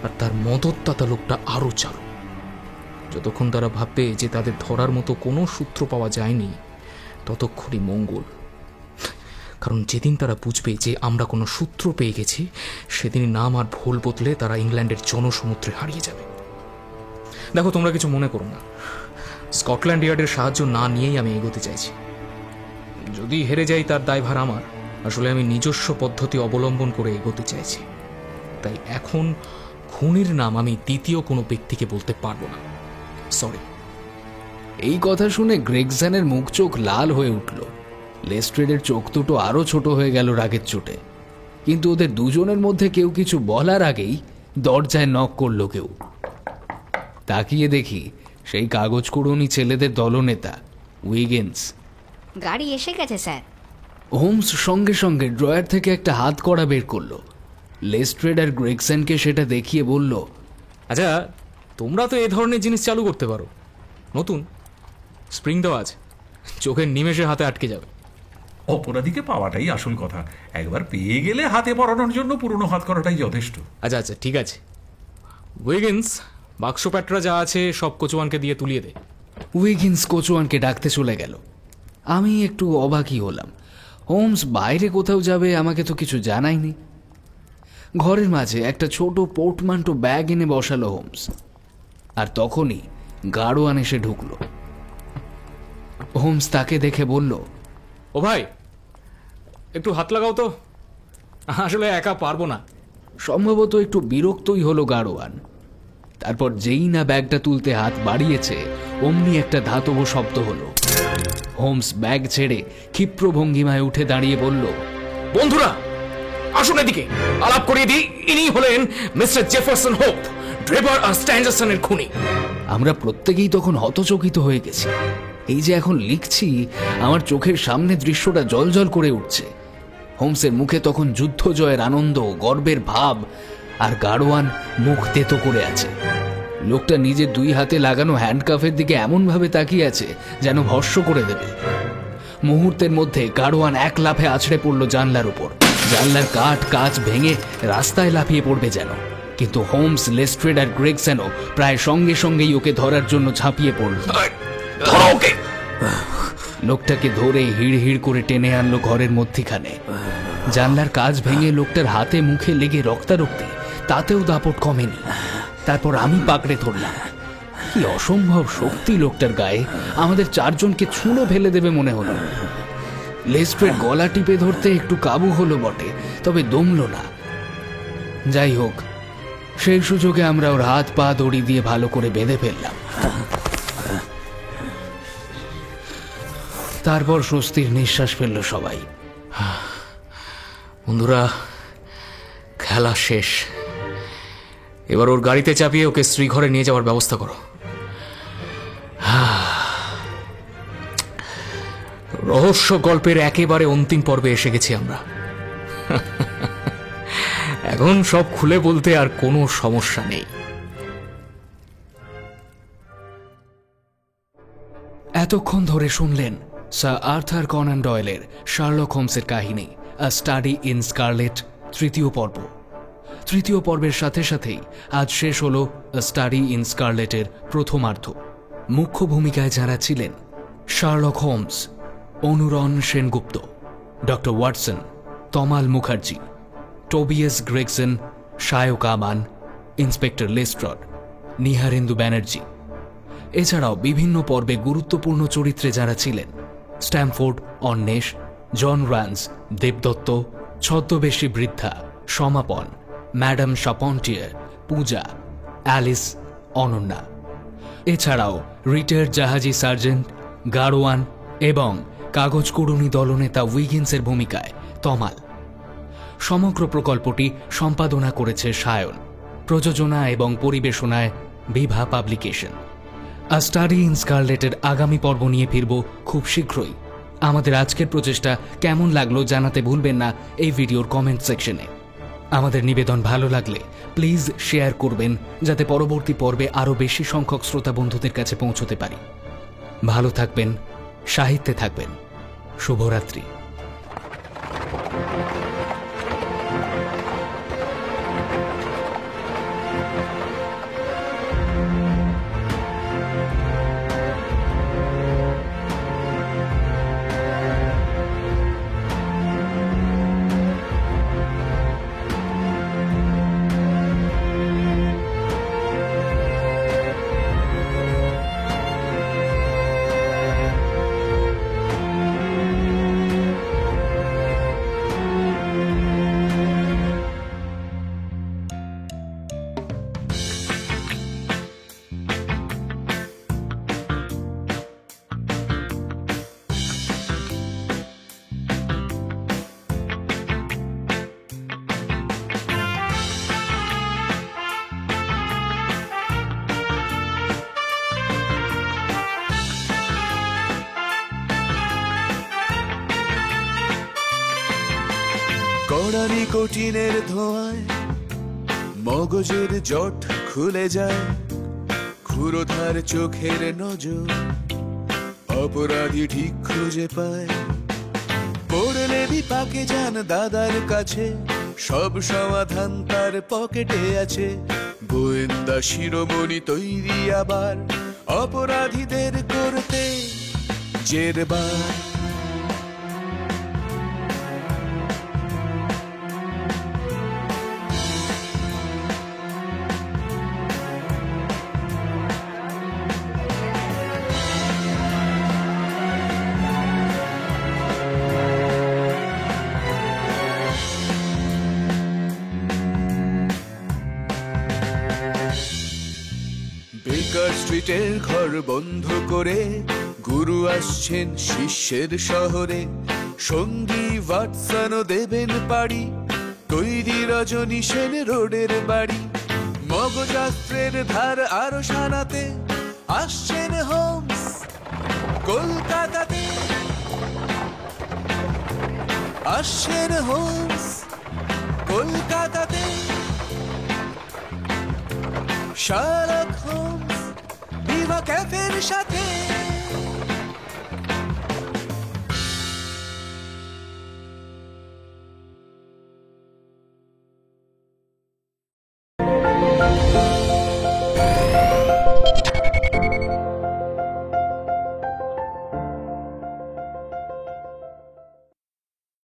আর তার মদতদাতা লোকটা আরো চালু। যতক্ষণ তারা ভাববে যে তাদের ধরার মতো কোনো সূত্র পাওয়া যায়নি, ততক্ষণই মঙ্গল। কারণ যেদিন তারা বুঝবে যে আমরা কোনো সূত্র পেয়ে গেছি, সেদিনই নাম আর ভুল বদলে তারা ইংল্যান্ডের জনসমুদ্রে হারিয়ে যাবে। দেখো, তোমরা কিছু মনে করো না, স্কটল্যান্ড ইয়ার্ডের সাহায্য না নিয়েই আমি এগোতে চাইছি। যদি হেরে যাই তার দায়ভার আমার। আসলে আমি নিজস্ব পদ্ধতি অবলম্বন করে এগোতে চাইছি। তাই এখন খুনির নাম আমি দ্বিতীয় কোনো ব্যক্তিকে বলতে পারবো না, সরি। এই কথা শুনে গ্রেগসনের মুখ চোখ লাল হয়ে উঠল। লেস্ট্রেডের চোখ দুটো আরো ছোট হয়ে গেল রাগের চোটে। কিন্তু ওদের দুজনের মধ্যে কেউ কিছু বলার আগেই দরজায় নক করলো কেউ। তাকিয়ে দেখি সেই কাগজ কুড়োনি ছেলেদের দলনেতা উইগেন্স। গাড়ি এসে গেছে স্যার। হোমস সঙ্গে সঙ্গে ড্রয়ার থেকে একটা হাত কড়া বের করলো। লেস্ট্রেড আর গ্রেগসনকে সেটা দেখিয়ে বলল, আচ্ছা, তোমরা তো এ ধরনের জিনিস চালু করতে পারো। নতুন স্প্রিং দেওয়া আছে, চোখের নিমেষে হাতে আটকে যাবে। অপরাধীকে পাওয়াটাই আসল কথা। একবার পেয়ে গেলে হাতে পরানোর জন্য পুরনো হাত করাটাই যথেষ্ট। আচ্ছা আচ্ছা, ঠিক আছে। উইগেন্স, বাক্স প্যাটরা যা আছে সব কোচওয়ানকে দিয়ে তুলিয়ে দে। উইগিন্স কোচওয়ানকে ডাকতে চলে গেল। আমি একটু অবাকই হলাম। হোমস বাইরে কোথাও যাবে আমাকে তো কিছু জানায়নি। ঘরের মাঝে একটা ছোট পোর্টমান্টো ব্যাগ এনে বসালো হোমস, আর তখনই গাড়োয়ান এসে ঢুকলো। হোমস তাকে দেখে বলল, ও ভাই, একটু হাত লাগাও তো, আসলে একা পারবো না। সম্ভবত একটু বিরক্তই হলো গাড়োয়ান। তারপর যেই না ব্যাগটা তুলতে হাত বাড়িয়েছে, অমনি একটা ধাতব শব্দ হলো। হোমস ব্যাগ ছেড়ে ক্ষিপ্র ভঙ্গিমায় উঠে দাঁড়িয়ে বলল, বন্ধুরা আসুন এদিকে, আলাপ করিয়ে দিই। ইনি হলেন মিস্টার জেফারসন হোপ, ড্রেভার আর স্ট্যাঞ্জারসনের খুনি। আমরা প্রত্যেকেই তখন হতচকিত হয়ে গেছি। এই যে এখন লিখছি, আমার চোখের সামনে দৃশ্যটা জলজল করে উঠছে। হোমসের মুখে তখন যুদ্ধ জয়ের আনন্দ, গর্বের ভাব, আর গাড়োয়ান মুখ তেতো করে আছে। লোকটা নিজের দুই হাতে লাগানো হ্যান্ডকাফের দিকে এমন ভাবে তাকিয়ে আছে যেন ভস্ম করে দেবে। মুহূর্তের মধ্যে গাড়োয়ান এক লাফে আছড়ে পড়ল জানলার উপর। জানলার কাঠ ভেঙে রাস্তায় লাফিয়ে পড়বে যেন, কিন্তু হোমস, লেস্ট্রেড আর গ্রেগসনও প্রায় সঙ্গে সঙ্গেই ওকে ধরার জন্য ঝাঁপিয়ে পড়ল। লোকটাকে ধরে হিড় হিড় করে টেনে আনলো ঘরের মধ্যিখানে। জানলার কাজ ভেঙে লোকটার হাতে মুখে লেগে রক্তারক্তি, তাতেও দাপট কমেনি। তারপর আমি পাকড়ে ধরলাম। কি অসম্ভব শক্তি লোকটার গায়ে, আমাদের চারজনকে ছুঁড়ো ফেলে দেবে মনে হলো। লেস্ট্রেড গলা টিপে ধরতে একটু কাবু হলো বটে, তবে দমল না। যাই হোক, সেই সুযোগে আমরা ওর হাত পা দড়ি দিয়ে ভালো করে বেঁধে ফেললাম। তারপর স্বস্তির নিঃশ্বাস ফেলল সবাই। বন্ধুরা, খেলা শেষ। এবার ওর গাড়িতে চাপিয়ে ওকে শ্রীঘরে নিয়ে যাওয়ার ব্যবস্থা করো। রহস্য গল্পের একেবারে অন্তিম পর্বে এসে গেছি আমরা। এখন সব খুলে বলতে আর কোনো সমস্যা নেই। এতক্ষণ ধরে শুনলেন স্যার আর্থার কনান ডয়েলের শার্লক হোমসের কাহিনী আ স্টাডি ইন স্কারলেট তৃতীয় পর্ব। তৃতীয় পর্বের সাথে সাথেই আজ শেষ হল আ স্টাডি ইন স্কারলেটের প্রথমার্ধ। মুখ্য ভূমিকায় যারা ছিলেন Sherlock Holmes, Anuran Sengupta, doctor Watson, Tamal Mukherjee, Tobias Gregson, Shayak Aman, inspector Lestrade, Niharendu Banerjee. এছাড়াও বিভিন্ন পর্বে গুরুত্বপূর্ণ চরিত্রে যারা ছিলেন Stamford, Anwesh, John Rance, Debdatta, ছদ্মবেশী বৃদ্ধা, সমাপন, madam Charpentier, Puja, Alice, Ananya. এছাড়াও রিটায়ার্ড জাহাজি সার্জেন্ট, গাড়োয়ান এবং কাগজ কুড়ুনি দলনেতা উইগিন্সের ভূমিকায় তমাল। সমগ্র প্রকল্পটি সম্পাদনা করেছে সায়ন। প্রযোজনা এবং পরিবেশনায় বিভা পাবলিকেশন। আ স্টাডি ইন স্কারলেটের আগামী পর্ব নিয়ে ফিরব খুব শীঘ্রই। আমাদের আজকের প্রচেষ্টা কেমন লাগলো জানাতে ভুলবেন না এই ভিডিওর কমেন্ট সেকশনে। আমাদের নিবেদন ভালো লাগলে প্লিজ শেয়ার করবেন, যাতে পরবর্তী পর্বে আরও বেশি সংখ্যক শ্রোতা বন্ধুদের কাছে পৌঁছতে পারি। ভালো থাকবেন, সাহিত্যে থাকবেন। শুভরাত্রি। কড়া নিকোটিনের ধোঁয়ায় মগজের জট খুলে যায়, ক্ষুরোধার চোখের নজর অপরাধী ঠিক খুঁজে পায়। পড়লে বিপাকে যান দাদার কাছে, সব সমাধান তার পকেটে আছে। গোয়েন্দা শিরোমণি তৈরি আবার অপরাধীদের করতে জেরবার। বেকার স্ট্রিটের ঘর বন্ধ করে গুরু আসছেন শিষ্যের শহরে। সঙ্গী ওয়াটসনও দেবেন পাড়ি, তৈরি রজনী সেন রোডের বাড়ি। মগজাস্ত্রের ধার আরো সানাতে আসছেন হোমস কলকাতাতে। আসছেন হোমস কলকাতাতে। শার্লক হোমস বিভা ক্যাফের